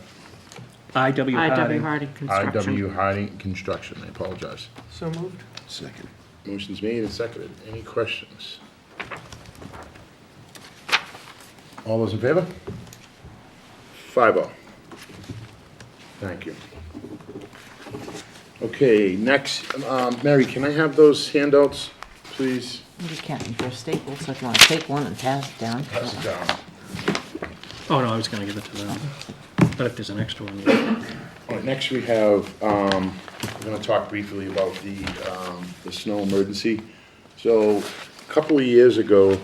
I.W. I.W. Harding Construction. I.W. Harding Construction. I apologize. So moved. Second. Motion's made and seconded. Any questions? All those in favor? 5-0. Thank you. Okay, next, Mary, can I have those handouts, please? You can't, they're staples, so if you want to take one and pass it down. Pass it down. Oh, no, I was going to give it to them. But if there's an extra one, yeah. All right, next we have, we're gonna talk briefly about the snow emergency. So, a couple of years ago,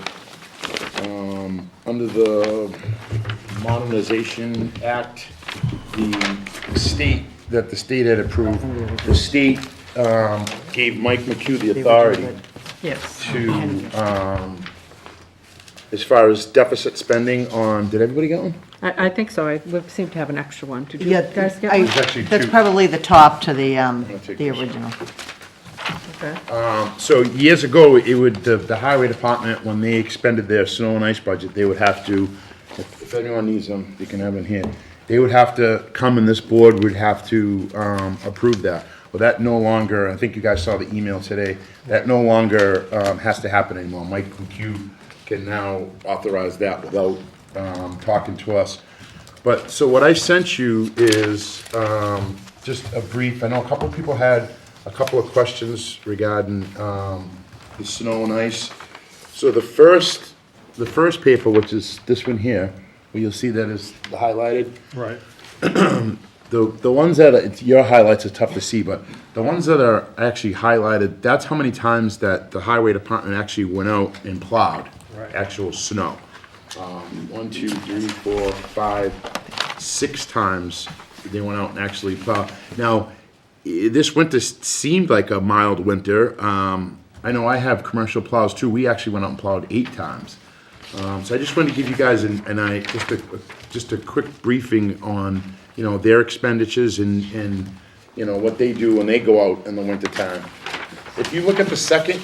under the Modernization Act, the state had approved, the state gave Mike McHugh the authority Yes. to, as far as deficit spending on, did everybody get one? I think so. We seem to have an extra one. Did you Yeah, guys get I- one? There's actually That's two. probably the top to the take the this. original. Okay. So years ago, it would, the highway department, when they expended their snow and ice budget, they would have to, if anyone needs them, you can have them here. They would have to come and this board would have to, approve that. Well, that no longer, I think you guys saw the email today, that no longer, has to happen anymore. Mike McHugh can now authorize that without, talking to us. But, so what I sent you is, just a brief, I know a couple of people had a couple of questions regarding, the snow and ice. So the first paper, which is this one here, where you'll see that is highlighted, Right. the ones that, your highlights are tough to see, but the ones that are actually highlighted, that's how many times that the highway department actually went out and plowed Right. actual snow. 1, 2, 3, 4, 5, 6 times they went out and actually plowed. Now, this winter seemed like a mild winter. I know I have commercial plows too. We actually went out and plowed 8 times. So I just wanted to give you guys just a quick briefing on, their expenditures and, what they do when they go out in the wintertime. If you look at the second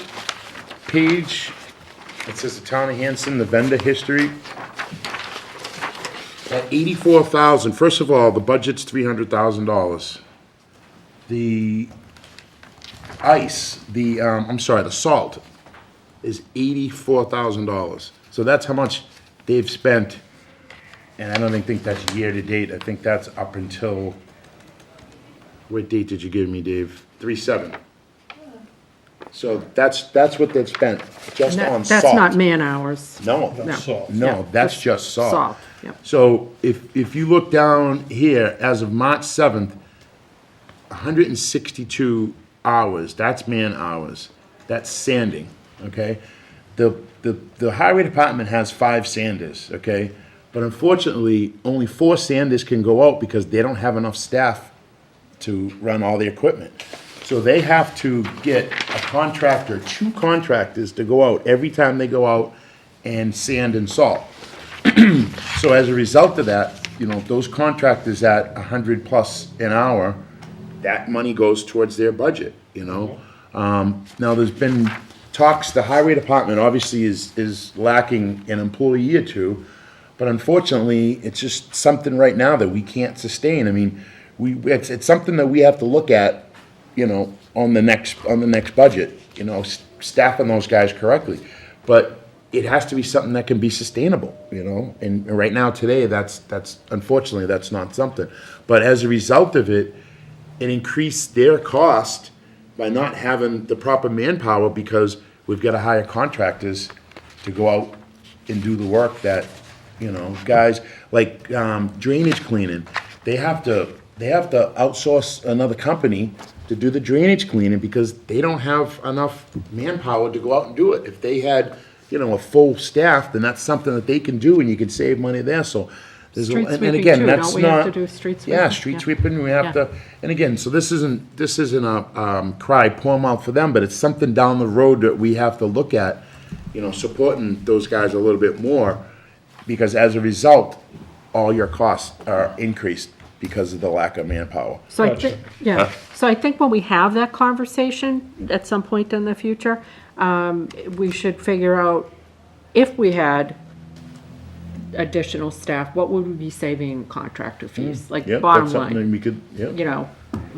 page, it says the town of Hanson, the vendor history. At $84,000, first of all, the budget's $300,000. The ice, the salt is $84,000. So that's how much they've spent, and I don't even think that's year-to-date. I think that's up until, what date did you give me, Dave? 3/7. So that's what they've spent, just And on salt. that's not man-hours. No, No. Salt. no, Yeah, that's just just salt. Salt, yep. So if you look down here, as of March 7th, 162 hours, that's man hours, that's sanding, okay? The highway department has 5 sanders, okay? But unfortunately, only 4 sanders can go out because they don't have enough staff to run all the equipment. So they have to get a contractor, 2 contractors to go out every time they go out and sand and salt. So as a result of that, those contractors at 100 plus an hour, that money goes towards their budget, Now, there's been talks, the highway department obviously is lacking an employee or 2, but unfortunately, it's just something right now that we can't sustain. I mean, it's something that we have to look at, on the next budget, staffing those guys correctly. But it has to be something that can be sustainable, and right now, today, that's unfortunately, that's not something. But as a result of it, it increased their cost by not having the proper manpower because we've got to hire contractors to go out and do the work that, guys, like drainage cleaning, they have to outsource another company to do the drainage cleaning because they don't have enough manpower to go out and do it. If they had, a full staff, then that's something that they can do and you can save money there, so. Street And sweeping again, too, that's don't we have to not, do street sweeping? yeah, street sweeping, we have Yeah. to, and again, so this isn't a, cry, pour 'em out for them, but it's something down the road that we have to look at, supporting those guys a little bit more, because as a result, all your costs are increased because of the lack of manpower. So I Gotcha. think, yeah, so I think when we have that conversation at some point in the future, we should figure out if we had additional staff, what would we be saving in contractor fees? Like Yep, bottom that's something line, that we could, yeah,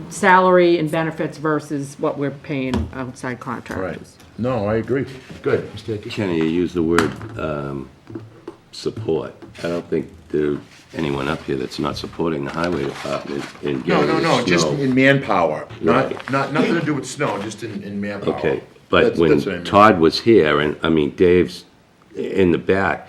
salary and benefits versus what we're paying outside right. contractors. No, I agree. Good, Mr. Hickey. Kenny, you used the word support. I don't think there's anyone up here that's not supporting the highway department in No, getting no, the no, just snow. in manpower, Right. nothing to do with snow, just in manpower. Okay, but That's when what I mean. Todd was here, and, Dave's in the back,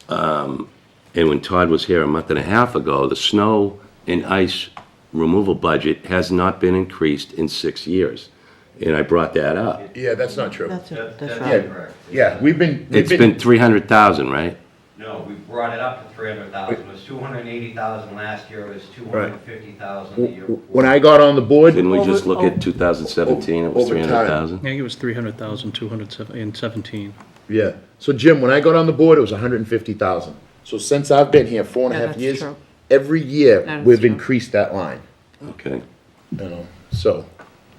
and when Todd was here a month and a half ago, the snow and ice removal budget has not been increased in 6 years. And I brought that up. Yeah, that's not true. That's Yeah, right. yeah, we've been. It's been 300,000, right? No, we brought it up to 300,000. It was 280,000 last year, it was 250,000 the year before. When I got on the board. Didn't we just look at 2017, it was Over time. 300,000? I think it was 300,217. Yeah, so Jim, when I got on the board, it was 150,000. So since I've been here 4.5 Yeah, that's years, true. every year, That is we've true. increased that line, Okay, you know, so.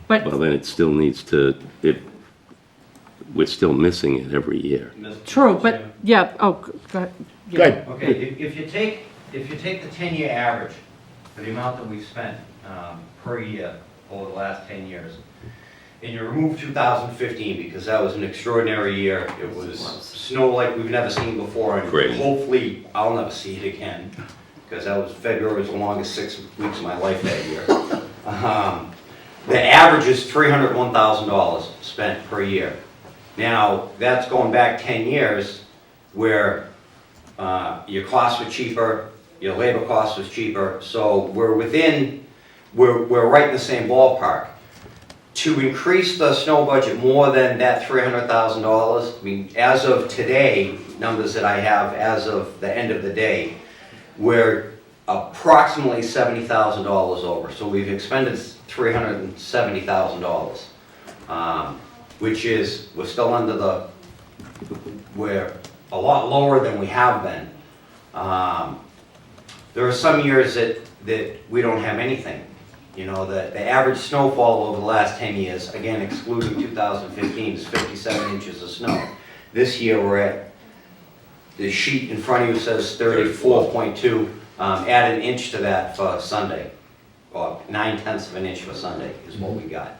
But, well, then it still needs to, we're still missing it every year. true, but, yeah, oh, go ahead. Yeah. Good. Okay, if you take the 10-year average for the amount that we've spent per year over the last 10 years, and you remove 2015 because that was an extraordinary year, it was snow like we've never seen before, and Great. hopefully I'll never see it again, because February was the longest 6 weeks of my life that year. The average is $301,000 spent per year. Now, that's going back 10 years where your costs were cheaper, your labor cost was cheaper, so we're right in the same ballpark. To increase the snow budget more than that $300,000, I mean, as of today, numbers that I have as of the end of the day, we're approximately $70,000 over. So we've expended $370,000, which is, we're still under we're a lot lower than we have been. There are some years that we don't have anything. You know, the average snowfall over the last 10 years, again excluding 2015, is 57 inches of snow. This year we're at, the sheet in front of you says 34.2. Add an inch to that for Sunday, or 9/10 of an inch for Sunday is what we got.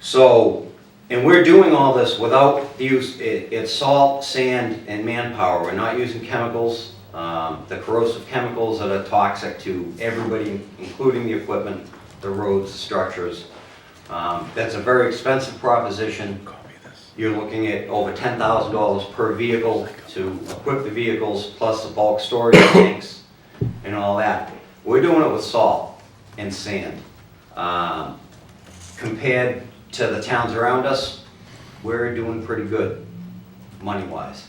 So, and we're doing all this without the use, it's salt, sand, and manpower. We're not using chemicals, the corrosive chemicals that are toxic to everybody, including the equipment, the roads, the structures. That's a very expensive proposition. You're looking at over $10,000 per vehicle to equip the vehicles, plus the bulk storage tanks and all that. We're doing it with salt and sand. Compared to the towns around us, we're doing pretty good, money-wise.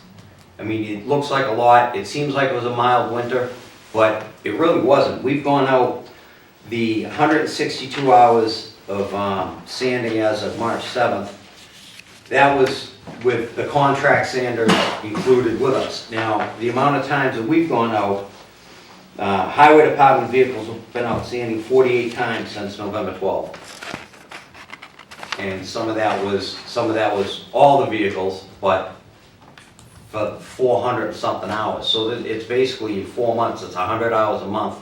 I mean, it looks like a lot, it seems like it was a mild winter, but it really wasn't. We've gone out the 162 hours of sanding as of March 7th. That was with the contract sanders included with us. Now, the amount of times that we've gone out, highway department vehicles have been out sanding 48 times since November 12th. And some of that was all the vehicles, but for 400 something hours. So it's basically in 4 months, it's 100 hours a month,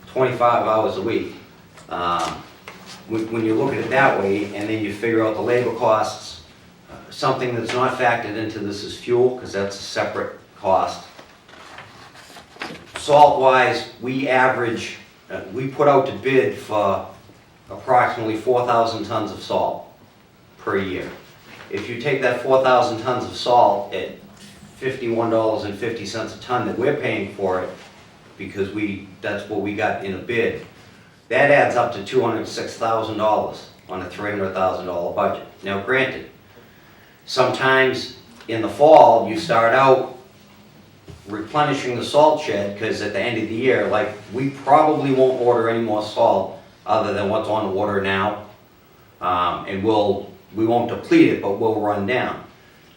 25 hours a week. When you look at it that way, and then you figure out the labor costs, something that's not factored into this is fuel, because that's a separate cost. Salt-wise, we average, we put out to bid for approximately 4,000 tons of salt per year. If you take that 4,000 tons of salt at $51.50 a ton that we're paying for it, because that's what we got in a bid, that adds up to $206,000 on a $300,000 budget. Now granted, sometimes in the fall, you start out replenishing the salt shed, because at the end of the year, like, we probably won't order any more salt other than what's on order now. And we won't deplete it, but we'll run down.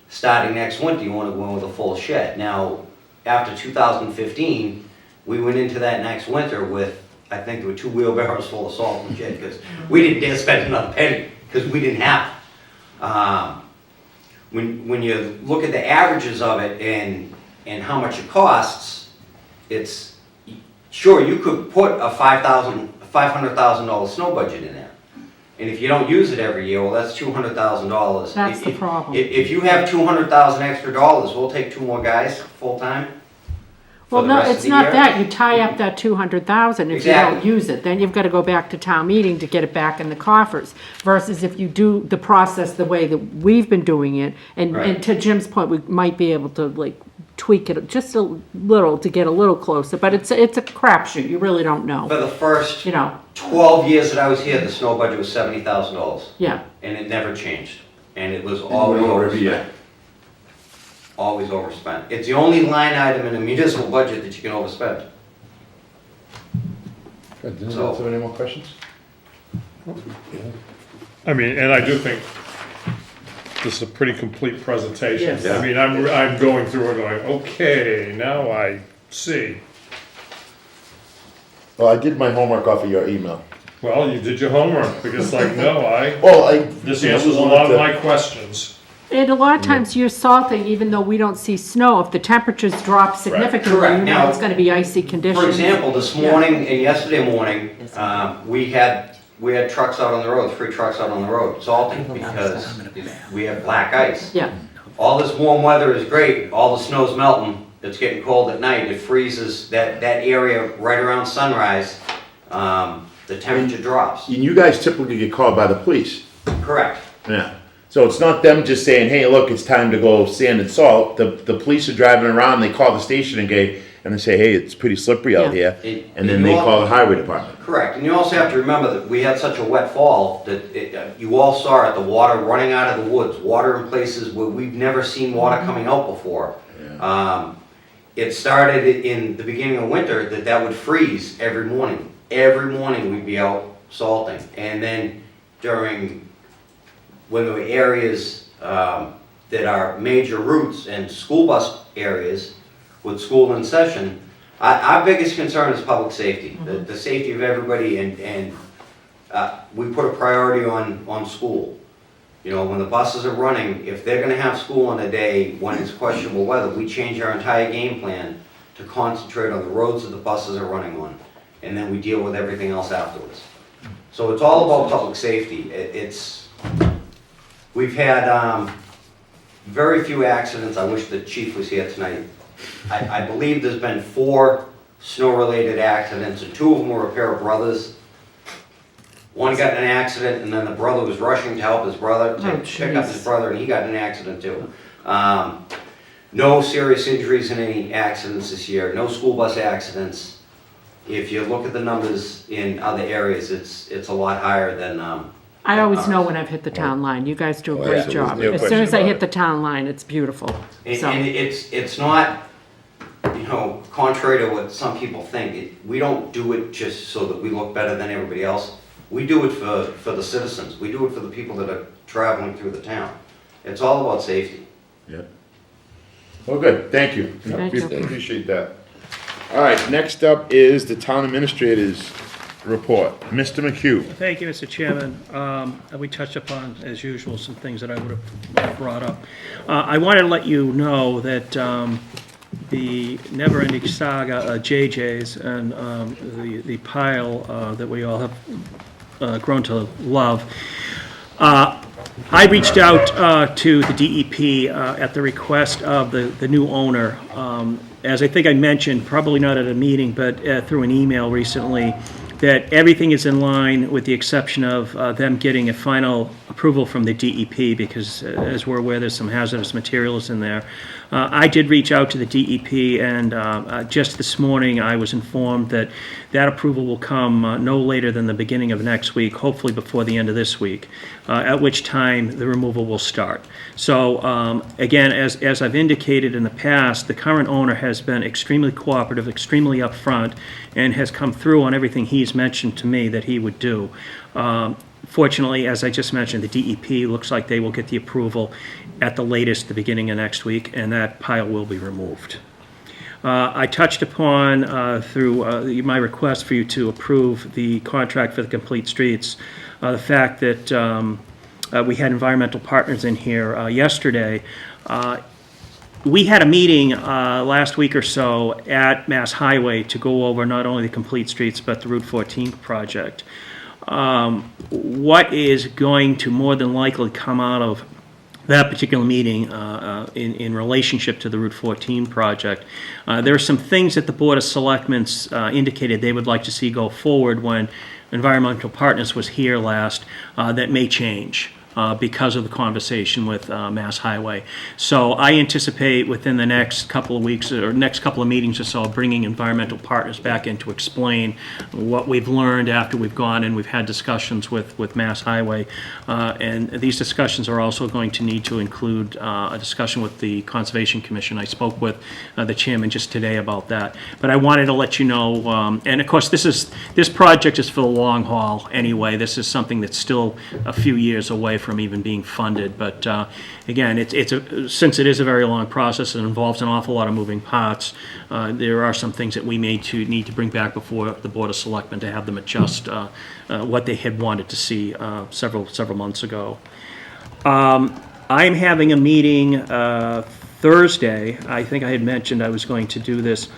Starting next winter, you want to go in with a full shed. Now, after 2015, we went into that next winter with, I think there were 2 wheelbarrows full of salt in the shed, because we didn't dare spend another penny, because we didn't have it. When you look at the averages of it and how much it costs, it's, sure, you could put a $500,000 snow budget in there. And if you don't use it every year, well, that's $200,000. That's the problem. If you have $200,000 extra dollars, we'll take 2 more guys full-time. Well, no, it's not that. You tie up that 200,000 if you don't Exactly. use it. Then you've got to go back to town meeting to get it back in the coffers. Versus if you do the process the way that we've been doing it, and Right. to Jim's point, we might be able to like tweak it just a little to get a little closer. But it's a crapshoot. You really don't know. For the first You know, 12 years that I was here, the snow budget was $70,000. yeah. And it never changed. And it was always overspent. Always overspent. It's the only line item in a municipal budget that you can overspend. Good, does anyone else have any more questions? I mean, and I do think this is a pretty complete presentation. Yes. I mean, I'm going through and going, okay, now I see. Well, I did my homework off of your email. Well, you did your homework, because like, no, Well, this answers a lot of my questions. And a lot of times you're salting, even though we don't see snow, if the temperatures drop significantly, Correct. you Now, know it's gonna be icy conditions. For example, this morning and yesterday morning, we had trucks out on the road, 3 trucks out on the road salting because we have black ice. Yeah, All this warm weather is great, all the snow's melting, it's getting cold at night, it freezes that area right around sunrise, the temperature drops. And you guys typically get called by the police. Correct. Yeah. So it's not them just saying, hey, look, it's time to go sand and salt. The police are driving around, they call the station and they say, hey, it's pretty slippery out here. And then they call the highway department. Correct, and you also have to remember that we had such a wet fall that you all saw it, the water running out of the woods, water in places where we've never seen water coming out before. It started in the beginning of winter that would freeze every morning. Every morning we'd be out salting, and then when there were areas that are major routes and school bus areas with school in session, our biggest concern is public safety, the safety of everybody, and we put a priority on school. You know, when the buses are running, if they're gonna have school on a day when it's questionable weather, we change our entire game plan to concentrate on the roads that the buses are running on, and then we deal with everything else afterwards. So it's all about public safety. We've had very few accidents. I wish the chief was here tonight. I believe there's been 4 snow-related accidents, and 2 of them were a pair of brothers. One got in an accident, and then the brother was rushing to help his brother, to pick up his brother, and he got in an accident too. No serious injuries in any accidents this year, no school bus accidents. If you look at the numbers in other areas, it's a lot higher than I always know when I've hit the town line. You guys do a Oh, great yeah. job. No As soon question as I about hit it. the town line, it's beautiful. And, So, and it's not, you know, contrary to what some people think, we don't do it just so that we look better than everybody else. We do it for the citizens. We do it for the people that are traveling through the town. It's all about safety. Yeah. Well, good, thank you. Thank you. Appreciate that. All right, next up is the town administrator's report. Mr. McHugh. Thank you, Mr. Chairman. We touched upon, as usual, some things that I would have brought up. I wanted to let you know that the never-ending saga, JJ's, and the pile that we all have grown to love. I reached out to the DEP at the request of the new owner. As I think I mentioned, probably not at a meeting, but through an email recently, that everything is in line with the exception of them getting a final approval from the DEP, because as we're aware, there's some hazardous materials in there. I did reach out to the DEP, and just this morning I was informed that that approval will come no later than the beginning of next week, hopefully before the end of this week, at which time the removal will start. So again, as I've indicated in the past, the current owner has been extremely cooperative, extremely upfront, and has come through on everything he's mentioned to me that he would do. Fortunately, as I just mentioned, the DEP looks like they will get the approval at the latest the beginning of next week, and that pile will be removed. I touched upon, through my request for you to approve the contract for the complete streets, the fact that we had environmental partners in here yesterday. We had a meeting last week or so at Mass Highway to go over not only the complete streets but the Route 14 project. What is going to more than likely come out of that particular meeting in relationship to the Route 14 project, there are some things that the Board of Selectmen indicated they would like to see go forward when Environmental Partners was here last that may change. Because of the conversation with Mass Highway. So I anticipate within the next couple of weeks or next couple of meetings or so bringing environmental partners back in to explain what we've learned after we've gone and we've had discussions with Mass Highway. And these discussions are also going to need to include a discussion with the Conservation Commission. I spoke with the chairman just today about that. But I wanted to let you know, and of course this project is for the long haul anyway. This is something that's still a few years away from even being funded. But again, since it is a very long process and involves an awful lot of moving parts, there are some things that we need to bring back before the Board of Selectmen to have them adjust what they had wanted to see several months ago. I'm having a meeting Thursday. I think I had mentioned I was going to do this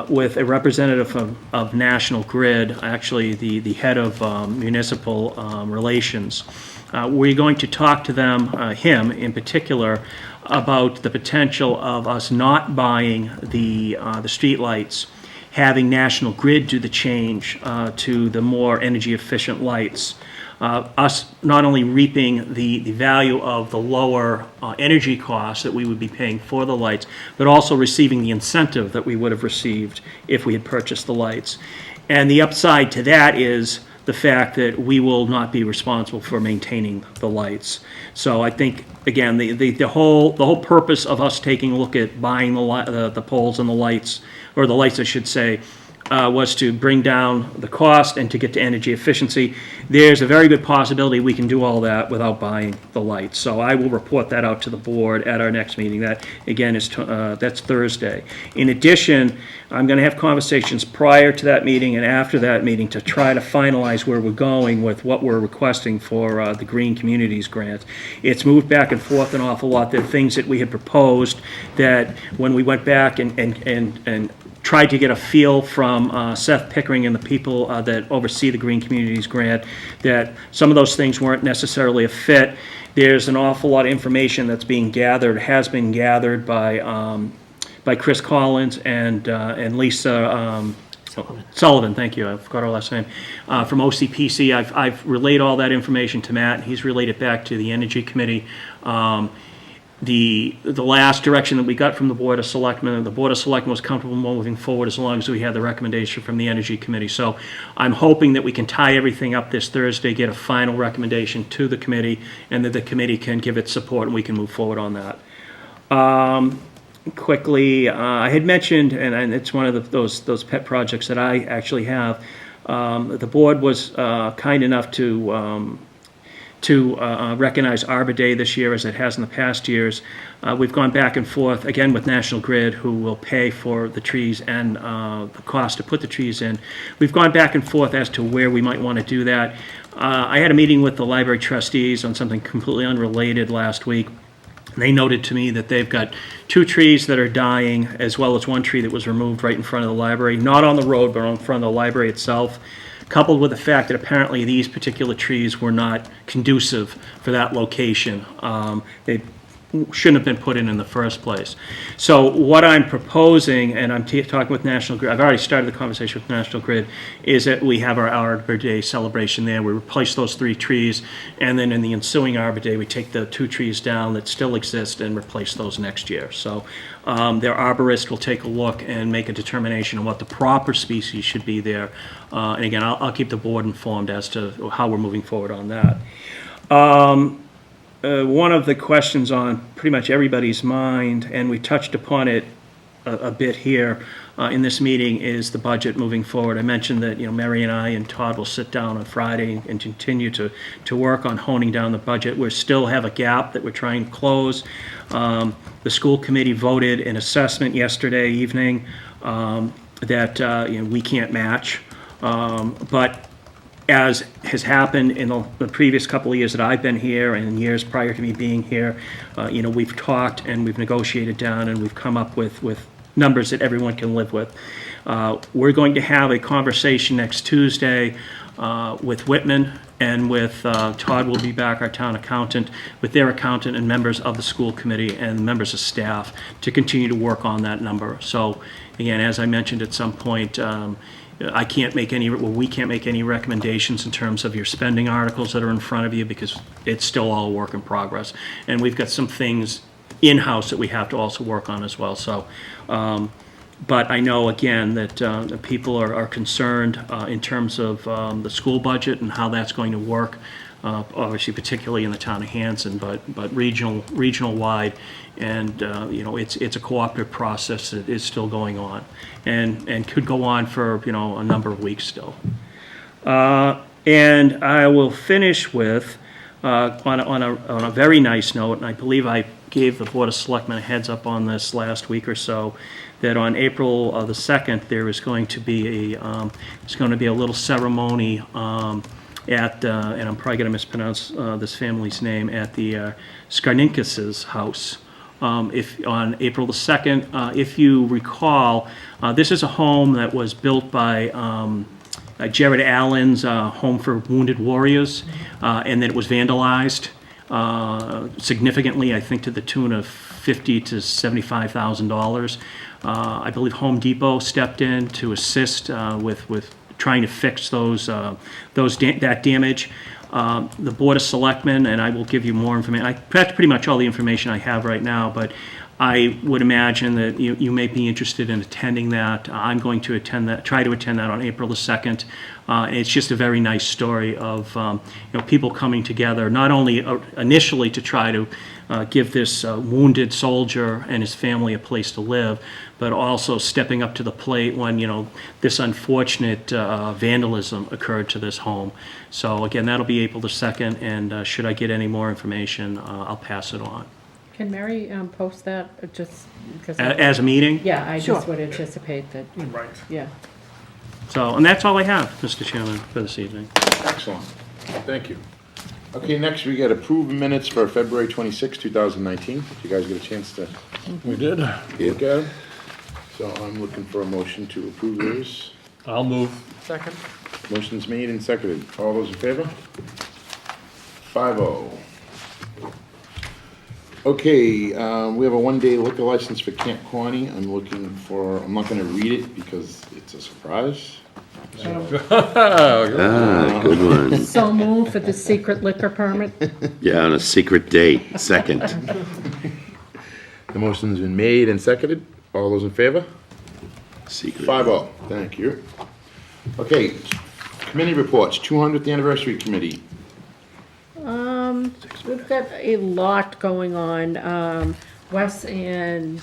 with a representative of National Grid, actually the head of municipal relations. We're going to talk to them, him in particular, about the potential of us not buying the streetlights, having National Grid do the change to the more energy efficient lights. Us not only reaping the value of the lower energy costs that we would be paying for the lights, but also receiving the incentive that we would have received if we had purchased the lights. And the upside to that is the fact that we will not be responsible for maintaining the lights. So I think, again, the whole purpose of us taking a look at buying the poles and the lights, or the lights I should say, was to bring down the cost and to get to energy efficiency. There's a very good possibility we can do all that without buying the lights. So I will report that out to the board at our next meeting. That, again, is that's Thursday. In addition, I'm going to have conversations prior to that meeting and after that meeting to try to finalize where we're going with what we're requesting for the Green Communities Grant. It's moved back and forth an awful lot. There are things that we had proposed that when we went back and tried to get a feel from Seth Pickering and the people that oversee the Green Communities Grant, that some of those things weren't necessarily a fit. There's an awful lot of information that's being gathered, has been gathered by Chris Collins and Lisa Sullivan, thank you, I forgot her last name, from OCPC. I've relayed all that information to Matt, and he's relayed it back to the Energy Committee. The last direction that we got from the Board of Selectmen, the Board of Selectmen was comfortable moving forward as long as we had the recommendation from the Energy Committee. So I'm hoping that we can tie everything up this Thursday, get a final recommendation to the committee, and that the committee can give its support and we can move forward on that. Quickly, I had mentioned, and it's one of those pet projects that I actually have, the board was kind enough to recognize Arbor Day this year as it has in the past years. We've gone back and forth, again, with National Grid, who will pay for the trees and the cost to put the trees in. We've gone back and forth as to where we might want to do that. I had a meeting with the library trustees on something completely unrelated last week. They noted to me that they've got 2 trees that are dying, as well as 1 tree that was removed right in front of the library, not on the road, but in front of the library itself, coupled with the fact that apparently these particular trees were not conducive for that location. They shouldn't have been put in the first place. So what I'm proposing, and I'm talking with National Grid, I've already started the conversation with National Grid, is that we have our Arbor Day celebration there. We replace those 3 trees, and then in the ensuing Arbor Day, we take the 2 trees down that still exist and replace those next year. So their arborist will take a look and make a determination on what the proper species should be there. And again, I'll keep the board informed as to how we're moving forward on that. One of the questions on pretty much everybody's mind, and we touched upon it a bit here in this meeting, is the budget moving forward. I mentioned that Mary and I and Todd will sit down on Friday and continue to work on honing down the budget. We still have a gap that we're trying to close. The school committee voted an assessment yesterday evening that we can't match, but as has happened in the previous couple of years that I've been here and in years prior to me being here, we've talked and we've negotiated down and we've come up with numbers that everyone can live with. We're going to have a conversation next Tuesday with Whitman and with Todd will be back, our town accountant, with their accountant and members of the school committee and members of staff to continue to work on that number. So again, as I mentioned at some point, we can't make any recommendations in terms of your spending articles that are in front of you because it's still all a work in progress. And we've got some things in-house that we have to also work on as well. So, but I know, again, that people are concerned in terms of the school budget and how that's going to work, obviously particularly in the town of Hansen, but regional-wide. And it's a cooperative process that is still going on and could go on for a number of weeks still. And I will finish with on a very nice note, and I believe I gave the Board of Selectmen a heads up on this last week or so, that on April the 2nd, there is going to be a little ceremony at, and I'm probably going to mispronounce this family's name, at the Skarninkas' house. If on April the 2nd, if you recall, this is a home that was built by Jared Allen's Home for Wounded Warriors, and then it was vandalized significantly, I think to the tune of $50,000 to $75,000. I believe Home Depot stepped in to assist with trying to fix that damage. The Board of Selectmen, and I will give you more information. That's pretty much all the information I have right now, but I would imagine that you may be interested in attending that. I'm going to try to attend that on April the 2nd. It's just a very nice story of people coming together, not only initially to try to give this wounded soldier and his family a place to live, but also stepping up to the plate when this unfortunate vandalism occurred to this home. So again, that'll be April the 2nd, and should I get any more information, I'll pass it on. Can Mary post that just because? As a meeting? Yeah, I Sure. just would anticipate that, Right. yeah. So, and that's all I have, Mr. Chairman, for this evening. Excellent. Thank you. Okay, next we got approved minutes for February 26, 2019. Did you guys get a chance to We did. look at them? So I'm looking for a motion to approve those. I'll move. Second. Motion's made and seconded. All those in favor? 5-0. Okay, we have a one-day liquor license for Camp Quaney. I'm not gonna read it because it's a surprise. Ah, good one. So move for the secret liquor permit. Yeah, on a secret date, second. The motion's been made and seconded. All those in favor? Secret. 5-0. Thank you. Okay, committee reports, 200th Anniversary Committee. We've got a lot going on. Wes and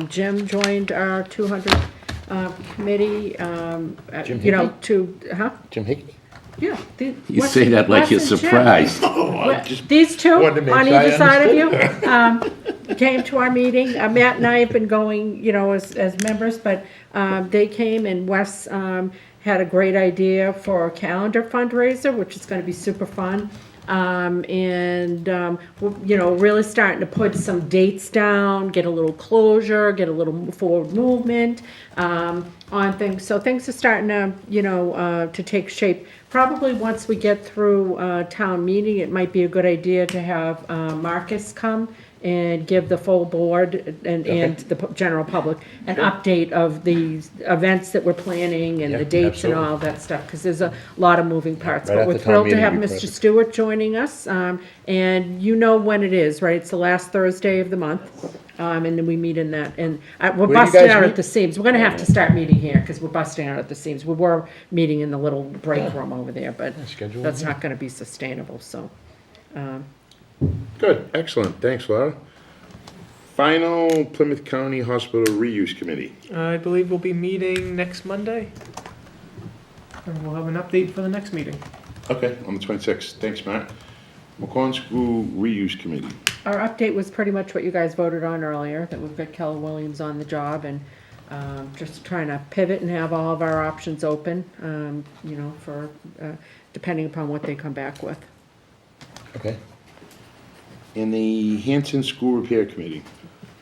Jim joined our 200 committee. Jim You know, Hickey? Jim Hickey? Yeah. You say that like you're surprised. These two wanted to make on sure I either side of you came to our meeting. Matt and I have been going, as members, but they came, and Wes had a great idea for a calendar fundraiser, which is going to be super fun. Really starting to put some dates down, get a little closure, get a little forward movement on things. So things are starting to, to take shape. Probably once we get through town meeting, it might be a good idea to have Marcus come and give the full board and the general public an update of the events that we're planning and Yeah, the dates and absolutely. all that stuff, because there's a lot of moving parts. right But at we're the town thrilled to meeting, have be Mr. present. Stewart joining us, and you know when it is, right? It's the last Thursday of the month, and then we meet in that, and we're Where do you busting guys out meet? at the seams. We're gonna have to start meeting here, because we're busting out at the seams. We were meeting in the little break room over there, but schedule that's it. not gonna be sustainable, so. Good, excellent. Thanks, Laura. Final Plymouth County Hospital Reuse Committee. I believe we'll be meeting next Monday. And we'll have an update for the next meeting. Okay, on the 26th. Thanks, Matt. Macquon School Reuse Committee. Our update was pretty much what you guys voted on earlier, that we've got Keller Williams on the job, and just trying to pivot and have all of our options open, for, depending upon what they come back with. Okay. And the Hanson School Repair Committee.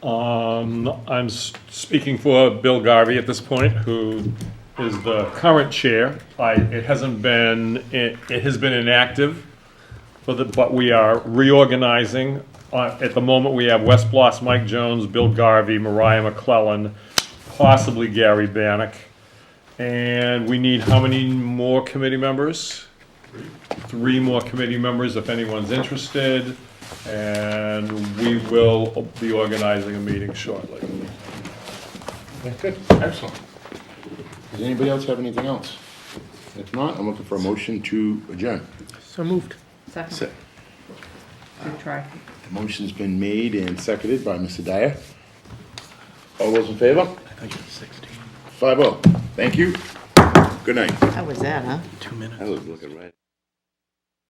I'm speaking for Bill Garvey at this point, who is the current chair. It has been inactive, but we are reorganizing. At the moment, we have Wes Bloss, Mike Jones, Bill Garvey, Mariah McClellan, possibly Gary Bannock. And we need how many more committee members? 3 more committee members if anyone's interested. And we will be organizing a meeting shortly. Okay, good, excellent. Does anybody else have anything else? If not, I'm looking for a motion to adjourn. So moved. Second. Good try. The motion's been made and seconded by Mr. Dyer. All those in favor? I think it's 16. 5-0. Thank you. Good night. How was that, huh? 2 minutes. I was looking right.